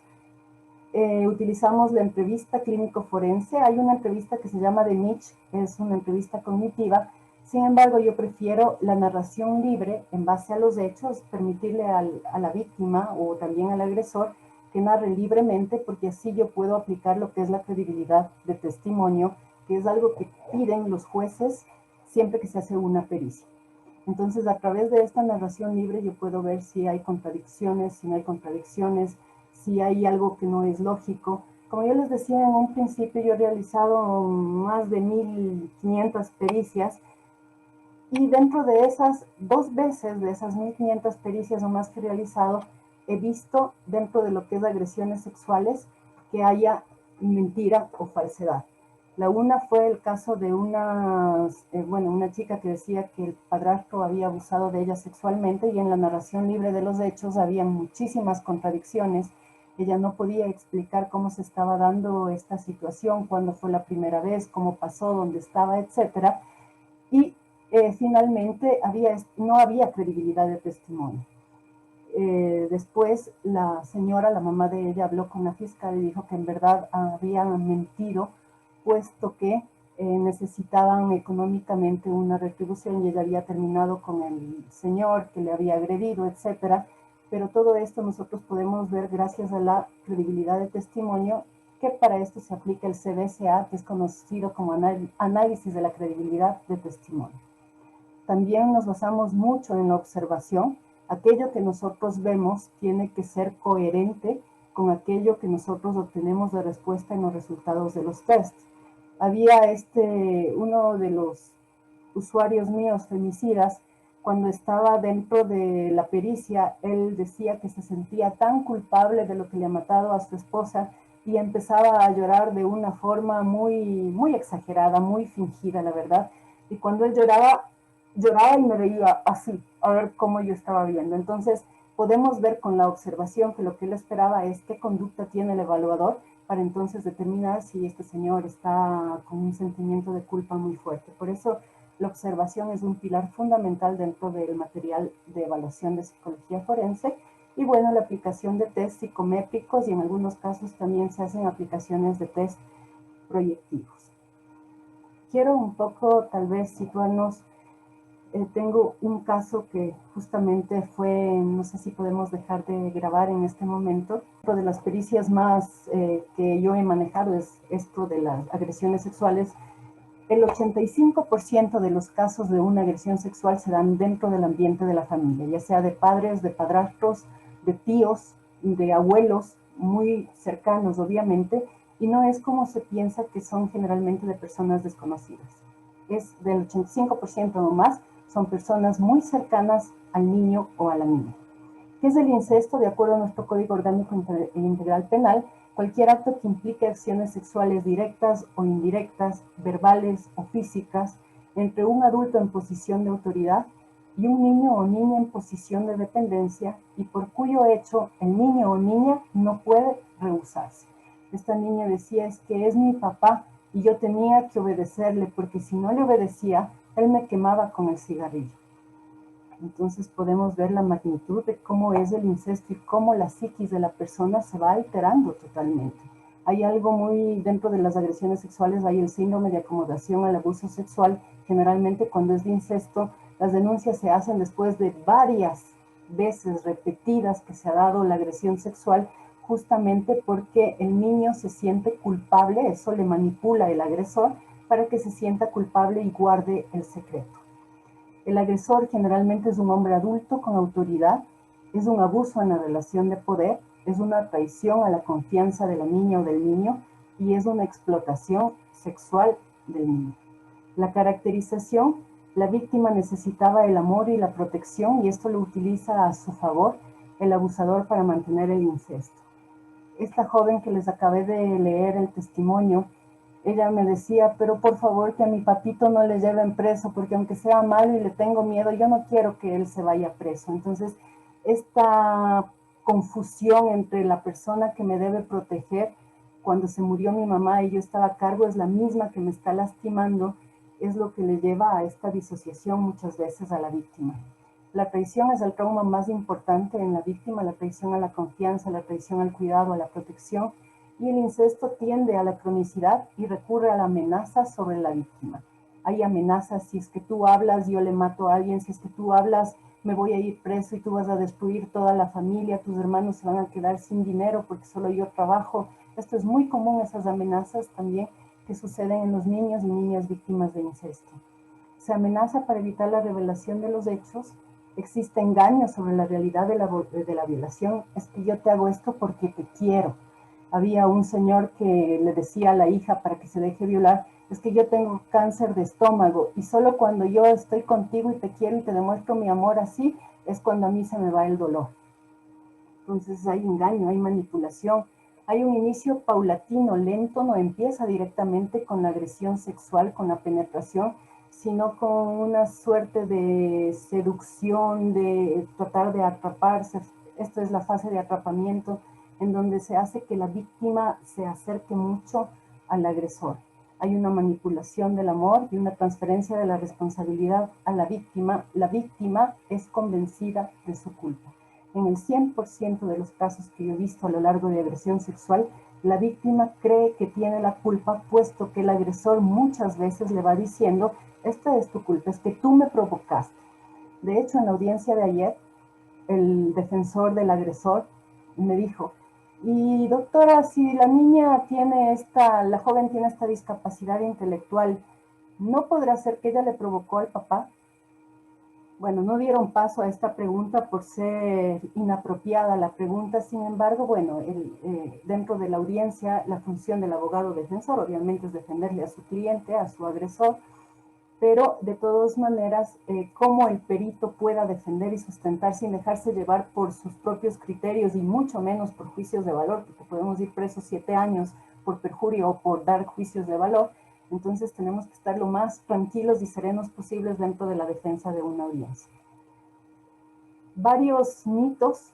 Utilizamos la entrevista clínico-forense. Hay una entrevista que se llama de Mitch, es una entrevista cognitiva. Sin embargo, yo prefiero la narración libre en base a los hechos, permitirle a la víctima o también al agresor que narre libremente, porque así yo puedo aplicar lo que es la credibilidad de testimonio, que es algo que piden los jueces siempre que se hace una pericia. Entonces, a través de esta narración libre yo puedo ver si hay contradicciones, si no hay contradicciones, si hay algo que no es lógico. Como yo les decía en un principio, yo he realizado más de 1.500 pericias y dentro de esas 2 veces, de esas 1.500 pericias o más que he realizado, he visto dentro de lo que es agresiones sexuales que haya mentira o falsedad. La una fue el caso de una chica que decía que el padrastro había abusado de ella sexualmente, y en la narración libre de los hechos había muchísimas contradicciones. Ella no podía explicar cómo se estaba dando esta situación, cuándo fue la primera vez, cómo pasó, dónde estaba, etcétera. Y finalmente no había credibilidad de testimonio. Después la señora, la mamá de ella, habló con la fiscal y dijo que en verdad había mentido, puesto que necesitaban económicamente una retribución y ella había terminado con el señor que le había agredido, etcétera. Pero todo esto nosotros podemos ver gracias a la credibilidad de testimonio, que para esto se aplica el CBCA, que es conocido como análisis de la credibilidad de testimonio. También nos basamos mucho en la observación. Aquello que nosotros vemos tiene que ser coherente con aquello que nosotros obtenemos de respuesta en los resultados de los tests. Había uno de los usuarios míos femicidas, cuando estaba dentro de la pericia, él decía que se sentía tan culpable de lo que le ha matado a su esposa y empezaba a llorar de una forma muy, muy exagerada, muy fingida, la verdad. Y cuando él lloraba y me veía así, a ver cómo yo estaba viendo. Entonces, podemos ver con la observación que lo que él esperaba es qué conducta tiene el evaluador, para entonces determinar si este señor está con un sentimiento de culpa muy fuerte. Por eso, la observación es un pilar fundamental dentro del material de evaluación de psicología forense. Y bueno, la aplicación de test psicométricos, y en algunos casos también se hacen aplicaciones de test proyectivos. Quiero un poco tal vez situarnos. Tengo un caso que justamente fue, no sé si podemos dejar de grabar en este momento. Una de las pericias más que yo he manejado es esto de las agresiones sexuales. El 85% de los casos de una agresión sexual se dan dentro del ambiente de la familia, ya sea de padres, de padrastros, de tíos, de abuelos, muy cercanos obviamente, y no es como se piensa que son generalmente de personas desconocidas. Es del 85% o más, son personas muy cercanas al niño o a la niña. ¿Qué es el incesto? De acuerdo a nuestro Código Orgánico Integral Penal, cualquier acto que implique acciones sexuales directas o indirectas, verbales o físicas, entre un adulto en posición de autoridad y un niño o niña en posición de dependencia, y por cuyo hecho el niño o niña no puede rehusarse. Esta niña decía, es que es mi papá y yo tenía que obedecerle, porque si no le obedecía, él me quemaba con el cigarrillo. Entonces podemos ver la magnitud de cómo es el incesto y cómo la psiquis de la persona se va alterando totalmente. Hay algo muy dentro de las agresiones sexuales, hay el síndrome de acomodación al abuso sexual. Generalmente cuando es de incesto, las denuncias se hacen después de varias veces repetidas que se ha dado la agresión sexual, justamente porque el niño se siente culpable, eso le manipula el agresor para que se sienta culpable y guarde el secreto. El agresor generalmente es un hombre adulto con autoridad, es un abuso en la relación de poder, es una traición a la confianza de la niña o del niño, y es una explotación sexual del niño. La caracterización: la víctima necesitaba el amor y la protección, y esto lo utiliza a su favor el abusador para mantener el incesto. Esta joven que les acabé de leer el testimonio, ella me decía, pero por favor que a mi papito no le lleven preso, porque aunque sea malo y le tengo miedo, yo no quiero que él se vaya preso. Entonces, esta confusión entre la persona que me debe proteger, cuando se murió mi mamá y yo estaba a cargo, es la misma que me está lastimando, es lo que le lleva a esta disociación muchas veces a la víctima. La traición es el trauma más importante en la víctima, la traición a la confianza, la traición al cuidado, a la protección, y el incesto tiende a la cronicidad y recurre a la amenaza sobre la víctima. Hay amenazas: si es que tú hablas, yo le mato a alguien; si es que tú hablas, me voy a ir preso y tú vas a destruir toda la familia, tus hermanos se van a quedar sin dinero porque solo yo trabajo. Esto es muy común, esas amenazas también que suceden en los niños y niñas víctimas de incesto. Se amenaza para evitar la revelación de los hechos. Existe engaño sobre la realidad de la violación: es que yo te hago esto porque te quiero. Había un señor que le decía a la hija para que se deje violar, es que yo tengo cáncer de estómago y solo cuando yo estoy contigo y te quiero y te demuestro mi amor así, es cuando a mí se me va el dolor. Entonces hay engaño, hay manipulación, Hay un inicio paulatino, lento, no empieza directamente con la agresión sexual, con la penetración, sino con una suerte de seducción, de tratar de atraparse. Esto es la fase de atrapamiento, en donde se hace que la víctima se acerque mucho al agresor. Hay una manipulación del amor y una transferencia de la responsabilidad a la víctima. La víctima es convencida de su culpa. En el 100% de los casos que yo he visto a lo largo de agresión sexual, la víctima cree que tiene la culpa, puesto que el agresor muchas veces le va diciendo: esta es tu culpa, es que tú me provocaste. De hecho, en la audiencia de ayer, el defensor del agresor me dijo: y doctora, si la niña tiene la joven tiene esta discapacidad intelectual, ¿no podrá ser que ella le provocó al papá? Bueno, no dieron paso a esta pregunta por ser inapropiada la pregunta. Sin embargo, bueno, dentro de la audiencia, la función del abogado defensor obviamente es defenderle a su cliente, a su agresor, pero de todas maneras, cómo el perito pueda defender y sustentar sin dejarse llevar por sus propios criterios y mucho menos por juicios de valor, porque podemos ir presos 7 años por perjurio o por dar juicios de valor. Entonces tenemos que estar lo más tranquilos y serenos posibles dentro de la defensa de una audiencia. Varios mitos.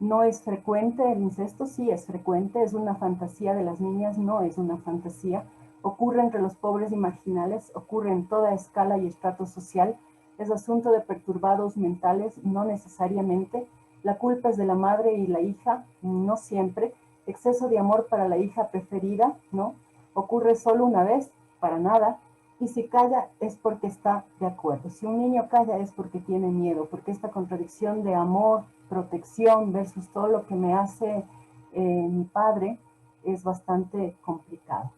No es frecuente el incesto, sí es frecuente, es una fantasía de las niñas, no es una fantasía. Ocurre entre los pobres y marginales, ocurre en toda escala y estrato social. Es asunto de perturbados mentales, no necesariamente. La culpa es de la madre y la hija, no siempre. Exceso de amor para la hija preferida, ¿no? Ocurre solo una vez, para nada. Y si calla es porque está de acuerdo. Si un niño calla es porque tiene miedo, porque esta contradicción de amor, protección versus todo lo que me hace mi padre es bastante complicado.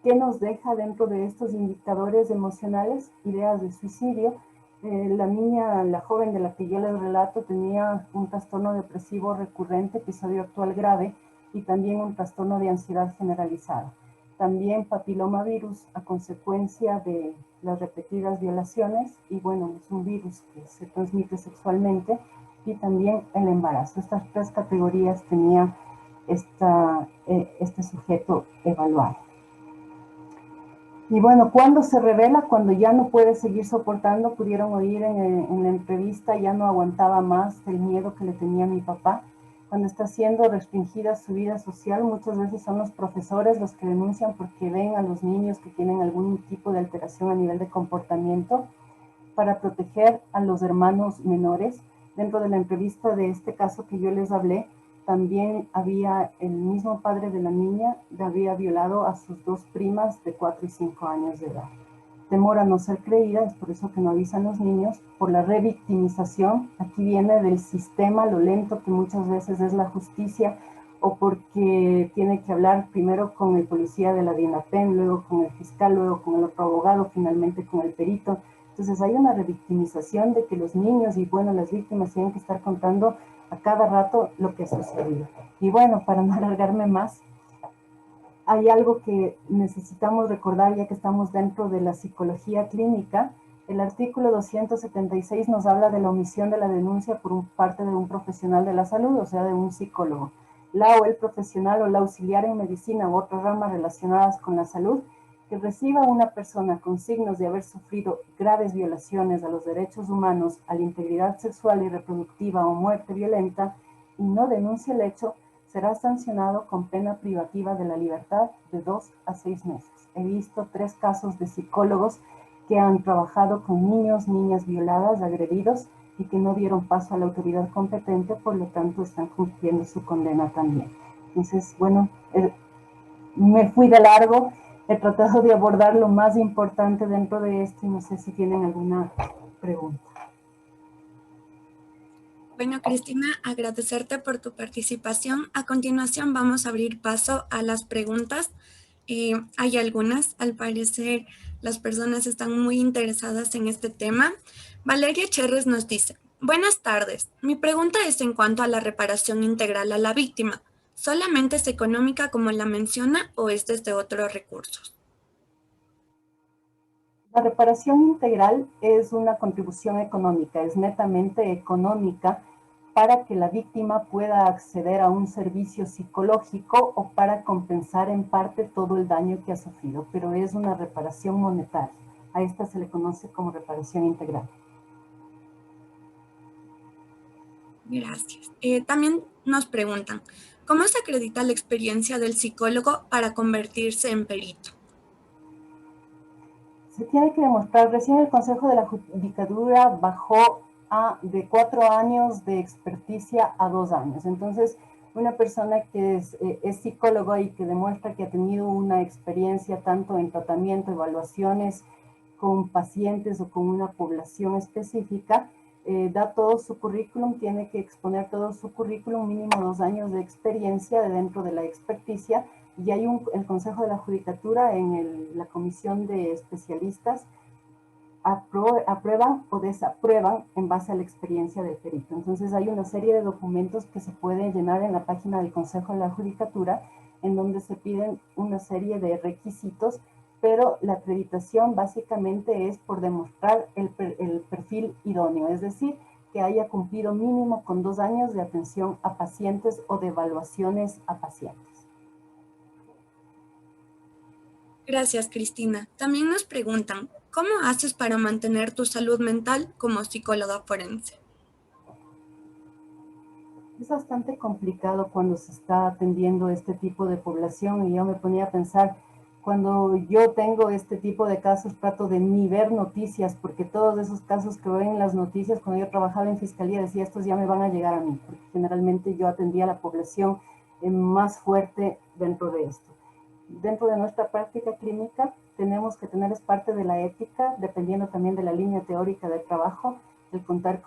¿Qué nos deja dentro de estos indicadores emocionales? Ideas de suicidio. La niña, la joven de la que yo les relato, tenía un trastorno depresivo recurrente, episodio actual grave, y también un trastorno de ansiedad generalizada. También papilomavirus a consecuencia de las repetidas violaciones, y bueno, es un virus que se transmite sexualmente, y también el embarazo. Estas 3 categorías tenía este sujeto evaluado. Y bueno, ¿cuándo se revela? Cuando ya no puede seguir soportando. Pudieron oír en la entrevista, ya no aguantaba más el miedo que le tenía a mi papá. Cuando está siendo restringida su vida social, muchas veces son los profesores los que denuncian porque ven a los niños que tienen algún tipo de alteración a nivel de comportamiento, para proteger a los hermanos menores. Dentro de la entrevista de este caso que yo les hablé, también había el mismo padre de la niña, que había violado a sus 2 primas de 4 y 5 años de edad. Temor a no ser creída, es por eso que no avisan los niños, por la revictimización. Aquí viene del sistema, lo lento que muchas veces es la justicia, o porque tiene que hablar primero con el policía de la DINAPEN, luego con el fiscal, luego con el otro abogado, finalmente con el perito. Entonces hay una revictimización de que los niños y bueno, las víctimas tienen que estar contando a cada rato lo que ha sucedido. Y bueno, para no alargarme más, hay algo que necesitamos recordar ya que estamos dentro de la psicología clínica. El artículo 276 nos habla de la omisión de la denuncia por parte de un profesional de la salud, o sea, de un psicólogo. La o el profesional o la auxiliar en medicina u otras ramas relacionadas con la salud que reciba a una persona con signos de haber sufrido graves violaciones a los derechos humanos, a la integridad sexual y reproductiva o muerte violenta y no denuncie el hecho, será sancionado con pena privativa de la libertad de 2 a 6 meses. He visto 3 casos de psicólogos que han trabajado con niños, niñas violadas, agredidos y que no dieron paso a la autoridad competente, por lo tanto están cumpliendo su condena también. Entonces, bueno, me fui de largo, he tratado de abordar lo más importante dentro de esto y no sé si tienen alguna pregunta. Bueno, Cristina, agradecerte por tu participación. A continuación vamos a abrir paso a las preguntas. Hay algunas, al parecer las personas están muy interesadas en este tema. Valeria Cherres nos dice: buenas tardes, mi pregunta es en cuanto a la reparación integral a la víctima. ¿Solamente es económica como la menciona o es desde otros recursos? La reparación integral es una contribución económica, es netamente económica, para que la víctima pueda acceder a un servicio psicológico o para compensar en parte todo el daño que ha sufrido, pero es una reparación monetaria. A esta se le conoce como reparación integral. Gracias. También nos preguntan, ¿cómo se acredita la experiencia del psicólogo para convertirse en perito? Se tiene que demostrar, recién el Consejo de la Judicatura bajó de 4 años de experticia a 2 años. Entonces, una persona que es psicólogo y que demuestra que ha tenido una experiencia tanto en tratamiento, evaluaciones con pacientes o con una población específica, da todo su currículum, tiene que exponer todo su currículum, mínimo 2 años de experiencia dentro de la experticia, y hay el Consejo de la Judicatura en la comisión de especialistas aprueban o desaprueban en base a la experiencia del perito. Entonces hay una serie de documentos que se pueden llenar en la página del Consejo de la Judicatura en donde se piden una serie de requisitos, pero la acreditación básicamente es por demostrar el perfil idóneo, es decir, que haya cumplido mínimo con 2 años de atención a pacientes o de evaluaciones a pacientes. Gracias, Cristina. También nos preguntan, ¿cómo haces para mantener tu salud mental como psicóloga forense? Es bastante complicado cuando se está atendiendo este tipo de población, y yo me ponía a pensar, cuando yo tengo este tipo de casos, trato de ni ver noticias, porque todos esos casos que veo en las noticias, cuando yo trabajaba en fiscalía, decía, estos ya me van a llegar a mí, porque generalmente yo atendía a la población más fuerte dentro de esto. Dentro de nuestra práctica clínica tenemos que tener, es parte de la ética, dependiendo también de la línea teórica del trabajo, el contar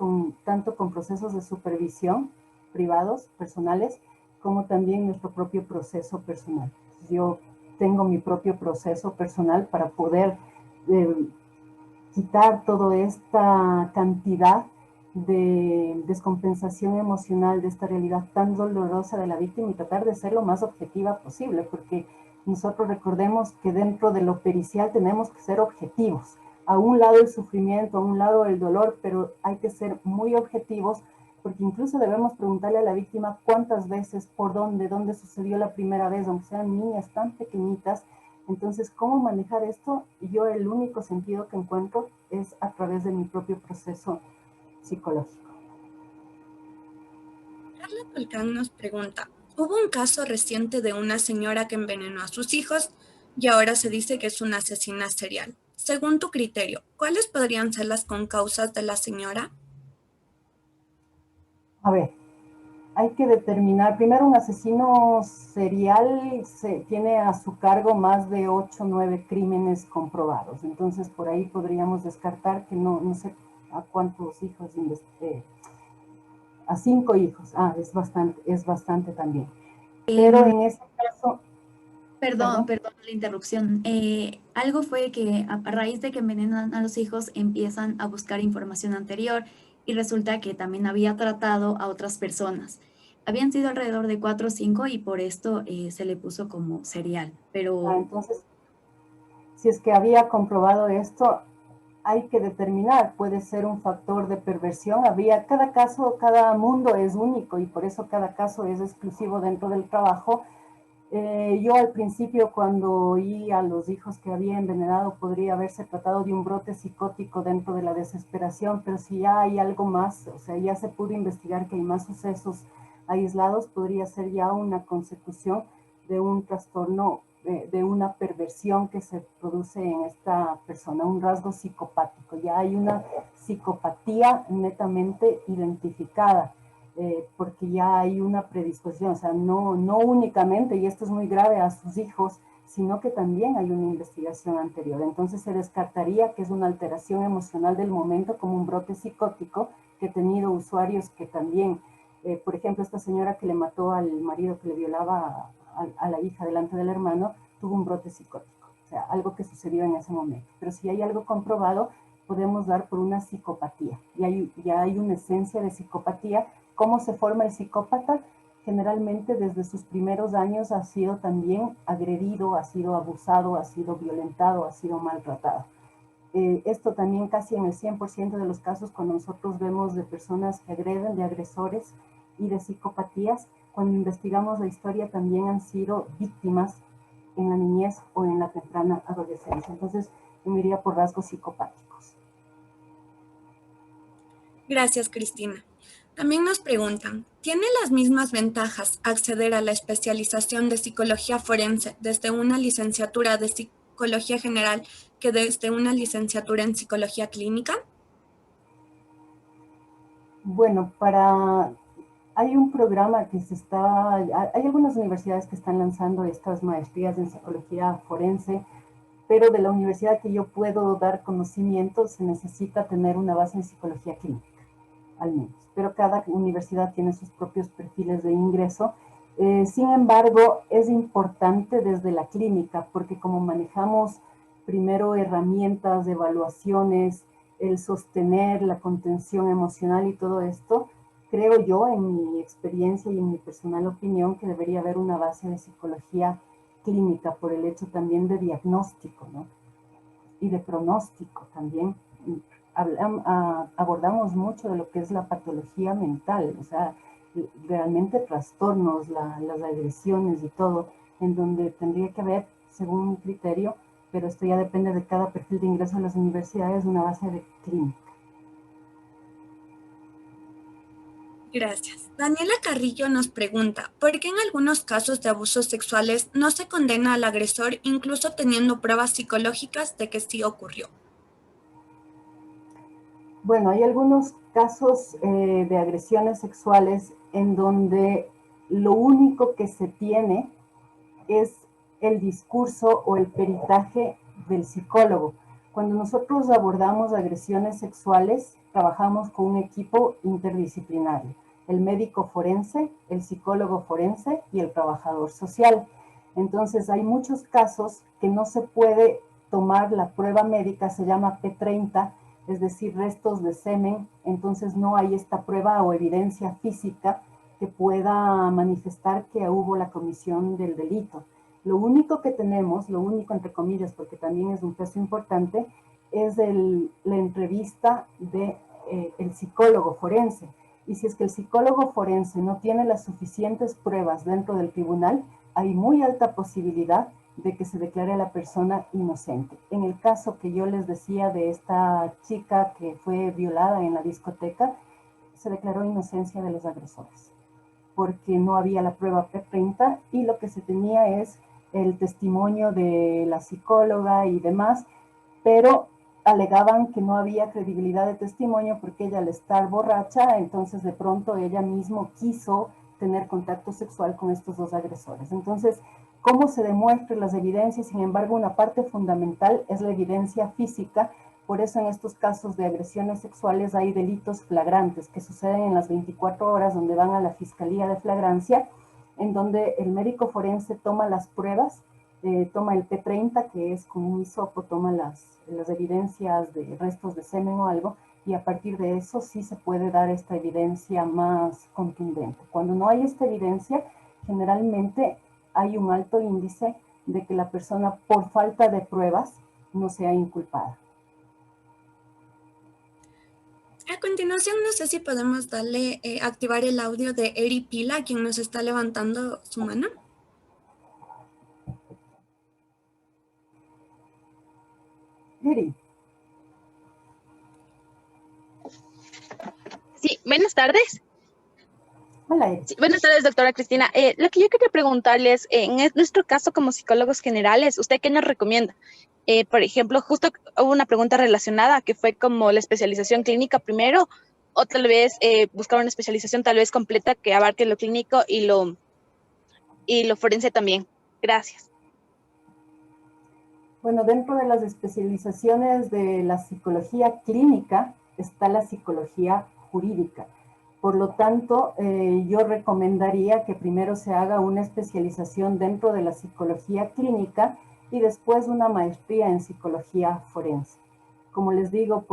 tanto con procesos de supervisión privados, personales, como también nuestro propio proceso personal. Yo tengo mi propio proceso personal para poder quitar toda esta cantidad de descompensación emocional de esta realidad tan dolorosa de la víctima y tratar de ser lo más objetiva posible, porque nosotros recordemos que dentro de lo pericial tenemos que ser objetivos. A un lado el sufrimiento, a un lado el dolor, pero hay que ser muy objetivos, porque incluso debemos preguntarle a la víctima cuántas veces, por dónde sucedió la primera vez, aunque sean niñas tan pequeñitas. Entonces, ¿cómo manejar esto? Yo el único sentido que encuentro es a través de mi propio proceso psicológico. Carla Tulcán nos pregunta, hubo un caso reciente de una señora que envenenó a sus hijos y ahora se dice que es una asesina serial. Según tu criterio, ¿cuáles podrían ser las concausas de la señora? A ver, hay que determinar, primero, un asesino serial tiene a su cargo más de 8 o 9 crímenes comprobados. Entonces, por ahí podríamos descartar que no sé a cuántos hijos, a 5 hijos. Es bastante también. Pero en este caso... Perdón la interrupción. Algo fue que a raíz de que envenenan a los hijos empiezan a buscar información anterior y resulta que también había tratado a otras personas. Habían sido alrededor de 4 o 5 y por esto se le puso como serial. Pero entonces, si es que había comprobado esto, hay que determinar, puede ser un factor de perversión. Cada caso, cada mundo es único y por eso cada caso es exclusivo dentro del trabajo. Yo al principio, cuando oí a los hijos que había envenenado, podría haberse tratado de un brote psicótico dentro de la desesperación, pero si ya hay algo más, o sea, ya se pudo investigar que hay más sucesos aislados, podría ser ya una consecución de un trastorno, de una perversión que se produce en esta persona, un rasgo psicopático. Ya hay una psicopatía netamente identificada. Porque ya hay una predisposición, o sea, no únicamente, y esto es muy grave, a sus hijos, sino que también hay una investigación anterior. Entonces se descartaría que es una alteración emocional del momento, como un brote psicótico, que he tenido usuarios que también, por ejemplo, esta señora que le mató al marido que le violaba a la hija delante del hermano, tuvo un brote psicótico, o sea, algo que sucedió en ese momento. Pero si hay algo comprobado, podemos dar por una psicopatía, ya hay una esencia de psicopatía. ¿Cómo se forma el psicópata? Generalmente desde sus primeros años ha sido también agredido, ha sido abusado, ha sido violentado, ha sido maltratado. Esto también casi en el 100% de los casos cuando nosotros vemos de personas que agreden, de agresores y de psicopatías, cuando investigamos la historia también han sido víctimas en la niñez o en la temprana adolescencia. Entonces, yo me iría por rasgos psicopáticos. Gracias, Cristina. También nos preguntan, ¿tiene las mismas ventajas acceder a la especialización de psicología forense desde una licenciatura de psicología general que desde una licenciatura en psicología clínica? Bueno, hay un programa que hay algunas universidades que están lanzando estas maestrías en psicología forense, pero de la universidad que yo puedo dar conocimiento se necesita tener una base en psicología clínica, al menos. Pero cada universidad tiene sus propios perfiles de ingreso. Sin embargo, es importante desde la clínica, porque como manejamos primero herramientas de evaluaciones, el sostener la contención emocional y todo esto, creo yo, en mi experiencia y en mi personal opinión, que debería haber una base de psicología clínica por el hecho también de diagnóstico, ¿no? Y de pronóstico también. Abordamos mucho de lo que es la patología mental, o sea, realmente trastornos, las agresiones y todo, en donde tendría que haber, según mi criterio, pero esto ya depende de cada perfil de ingreso a las universidades, una base de clínica. Gracias. Daniela Carrillo nos pregunta, ¿por qué en algunos casos de abusos sexuales no se condena al agresor incluso teniendo pruebas psicológicas de que sí ocurrió? Bueno, hay algunos casos de agresiones sexuales en donde lo único que se tiene es el discurso o el peritaje del psicólogo. Cuando nosotros abordamos agresiones sexuales, trabajamos con un equipo interdisciplinario, el médico forense, el psicólogo forense y el trabajador social. Entonces, hay muchos casos que no se puede tomar la prueba médica, se llama P30, es decir, restos de semen, entonces no hay esta prueba o evidencia física que pueda manifestar que hubo la comisión del delito. Lo único que tenemos, lo único entre comillas, porque también es un peso importante, es la entrevista del psicólogo forense. Y si es que el psicólogo forense no tiene las suficientes pruebas dentro del tribunal, hay muy alta posibilidad de que se declare a la persona inocente. En el caso que yo les decía de esta chica que fue violada en la discoteca, se declaró inocencia de los agresores, porque no había la prueba P30 y lo que se tenía es el testimonio de la psicóloga y demás, pero alegaban que no había credibilidad de testimonio porque ella al estar borracha, entonces de pronto ella misma quiso tener contacto sexual con estos dos agresores. Entonces, ¿cómo se demuestran las evidencias? Sin embargo, una parte fundamental es la evidencia física. Por eso en estos casos de agresiones sexuales hay delitos flagrantes que suceden en las 24 horas, donde van a la Fiscalía de Flagrancia, en donde el médico forense toma las pruebas, toma el P30, que es como un hisopo, toma las evidencias de restos de semen o algo, y a partir de eso sí se puede dar esta evidencia más contundente. Cuando no hay esta evidencia, generalmente hay un alto índice de que la persona, por falta de pruebas, no sea inculpada. A continuación, no sé si podemos activar el audio de Eri Pila, quien nos está levantando su mano. Eri. Sí, buenas tardes. Hola, Eri. Sí, buenas tardes, doctora Cristina. Lo que yo quería preguntarles, en nuestro caso como psicólogos generales, ¿usted qué nos recomienda? Por ejemplo, justo hubo una pregunta relacionada que fue como la especialización clínica primero, o tal vez buscar una especialización tal vez completa que abarque lo clínico y lo forense también. Gracias. Bueno, dentro de las especializaciones de la psicología clínica está la psicología jurídica. Por lo tanto, yo recomendaría que primero se haga una especialización dentro de la psicología clínica y después una maestría en psicología forense. Como les digo,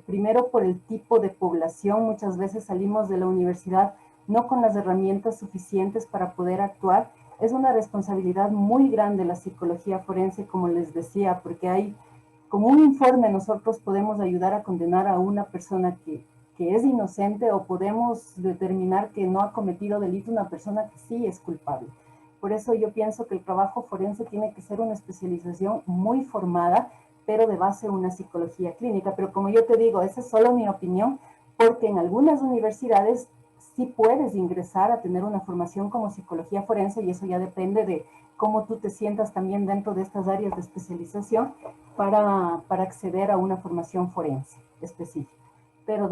primero por el tipo de población, muchas veces salimos de la universidad no con las herramientas suficientes para poder actuar. Es una responsabilidad muy grande la psicología forense, como les decía, porque hay con un informe nosotros podemos ayudar a condenar a una persona que es inocente, o podemos determinar que no ha cometido delito una persona que sí es culpable. Por eso yo pienso que el trabajo forense tiene que ser una especialización muy formada, pero de base una psicología clínica. Pero como yo te digo, esa es solo mi opinión, porque en algunas universidades sí puedes ingresar a tener una formación como psicología forense, y eso ya depende de cómo tú te sientas también dentro de estas áreas de especialización para acceder a una formación forense específica. Pero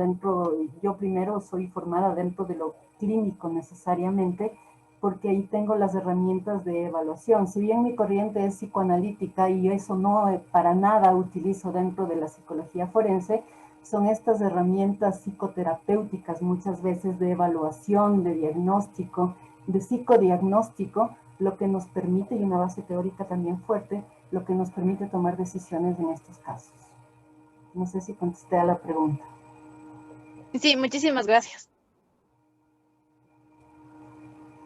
yo primero soy formada dentro de lo clínico necesariamente, porque ahí tengo las herramientas de evaluación. Si bien mi corriente es psicoanalítica y eso no para nada utilizo dentro de la psicología forense, son estas herramientas psicoterapéuticas muchas veces de evaluación, de diagnóstico, de psicodiagnóstico, lo que nos permite, y una base teórica también fuerte, lo que nos permite tomar decisiones en estos casos. No sé si contesté a la pregunta. Sí, muchísimas gracias.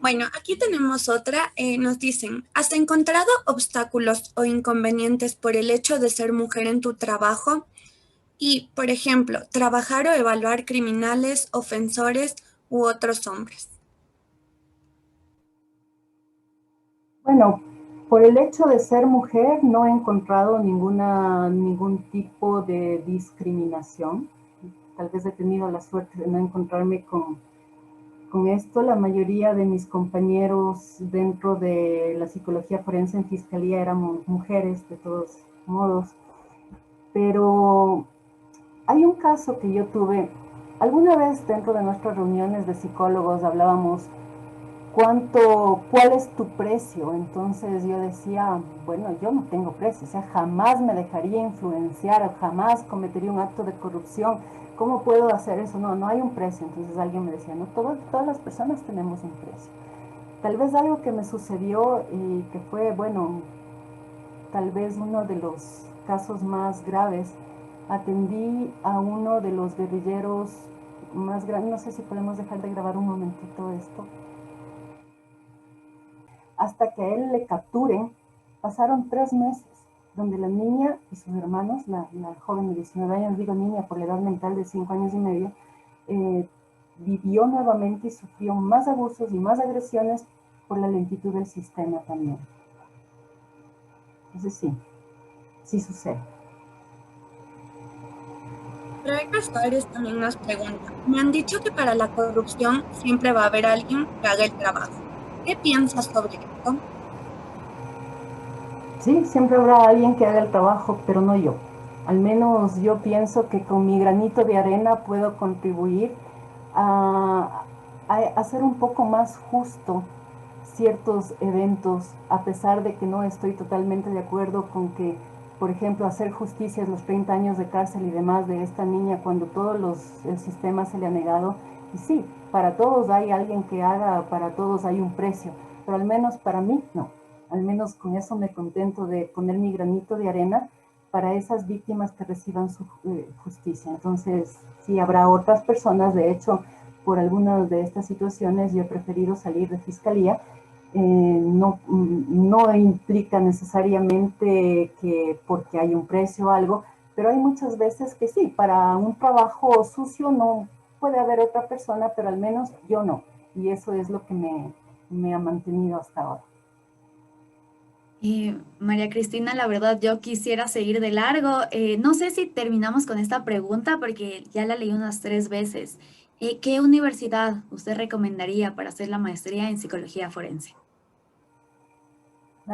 Bueno, aquí tenemos otra. Nos dicen, ¿has encontrado obstáculos o inconvenientes por el hecho de ser mujer en tu trabajo? Y, por ejemplo, trabajar o evaluar criminales, ofensores u otros hombres. Bueno, por el hecho de ser mujer no he encontrado ningún tipo de discriminación. Tal vez he tenido la suerte de no encontrarme con esto. La mayoría de mis compañeros dentro de la psicología forense en fiscalía éramos mujeres, de todos modos. Pero hay un caso que yo tuve. Alguna vez dentro de nuestras reuniones de psicólogos hablábamos ¿cuál es tu precio? Entonces yo decía, bueno, yo no tengo precio, o sea, jamás me dejaría influenciar, jamás cometería un acto de corrupción. ¿Cómo puedo hacer eso? No, no hay un precio. Entonces alguien me decía, no, todas las personas tenemos un precio. Tal vez algo que me sucedió y que fue, bueno, tal vez uno de los casos más graves, atendí a uno de los guerrilleros más grandes. No sé si podemos dejar de grabar un momentito esto. Hasta que a él le capturen, pasaron 3 meses, donde la niña y sus hermanos, la joven de 19 años, digo niña por la edad mental de 5 años y medio, vivió nuevamente y sufrió más abusos y más agresiones por la lentitud del sistema también. Entonces sí sucede. Rebecca Suárez también nos pregunta, me han dicho que para la corrupción siempre va a haber alguien que haga el trabajo. ¿Qué piensas sobre esto? Sí, siempre habrá alguien que haga el trabajo, pero no yo. Al menos yo pienso que con mi granito de arena puedo contribuir a hacer un poco más justo ciertos eventos, a pesar de que no estoy totalmente de acuerdo con que, por ejemplo, hacer justicia los 30 años de cárcel y demás de esta niña cuando el sistema se le ha negado. Y sí, para todos hay alguien que haga, para todos hay un precio, pero al menos para mí no. Al menos con eso me contento de poner mi granito de arena para esas víctimas que reciban su justicia. Entonces, sí habrá otras personas. De hecho, por algunas de estas situaciones yo he preferido salir de fiscalía. No implica necesariamente que porque hay un precio o algo, pero hay muchas veces que sí, para un trabajo sucio no puede haber otra persona, pero al menos yo no. Y eso es lo que me ha mantenido hasta ahora. María Cristina, la verdad yo quisiera seguir de largo. No sé si terminamos con esta pregunta porque ya la leí unas 3 veces. ¿Qué universidad usted recomendaría para hacer la maestría en psicología forense?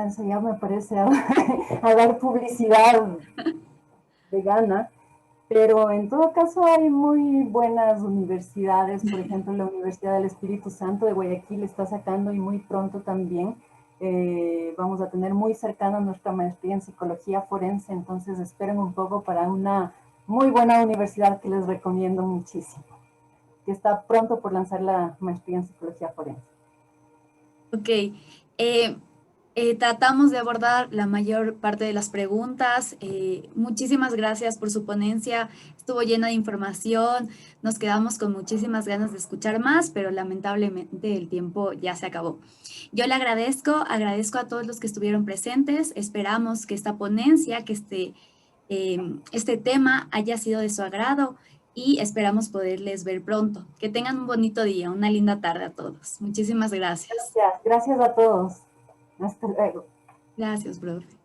Eso ya me parece a dar publicidad vegana, pero en todo caso hay muy buenas universidades. Por ejemplo, la Universidad del Espíritu Santo de Guayaquil está sacando, y muy pronto también vamos a tener muy cercana nuestra maestría en psicología forense. Entonces esperen un poco para una muy buena universidad que les recomiendo muchísimo, que está pronto por lanzar la maestría en psicología forense. Ok, tratamos de abordar la mayor parte de las preguntas. Muchísimas gracias por su ponencia. Estuvo llena de información. Nos quedamos con muchísimas ganas de escuchar más, pero lamentablemente el tiempo ya se acabó. Yo le agradezco a todos los que estuvieron presentes. Esperamos que esta ponencia, que este tema haya sido de su agrado y esperamos poderles ver pronto. Que tengan un bonito día, una linda tarde a todos. Muchísimas gracias. Gracias a todos. Hasta luego. Gracias, profe.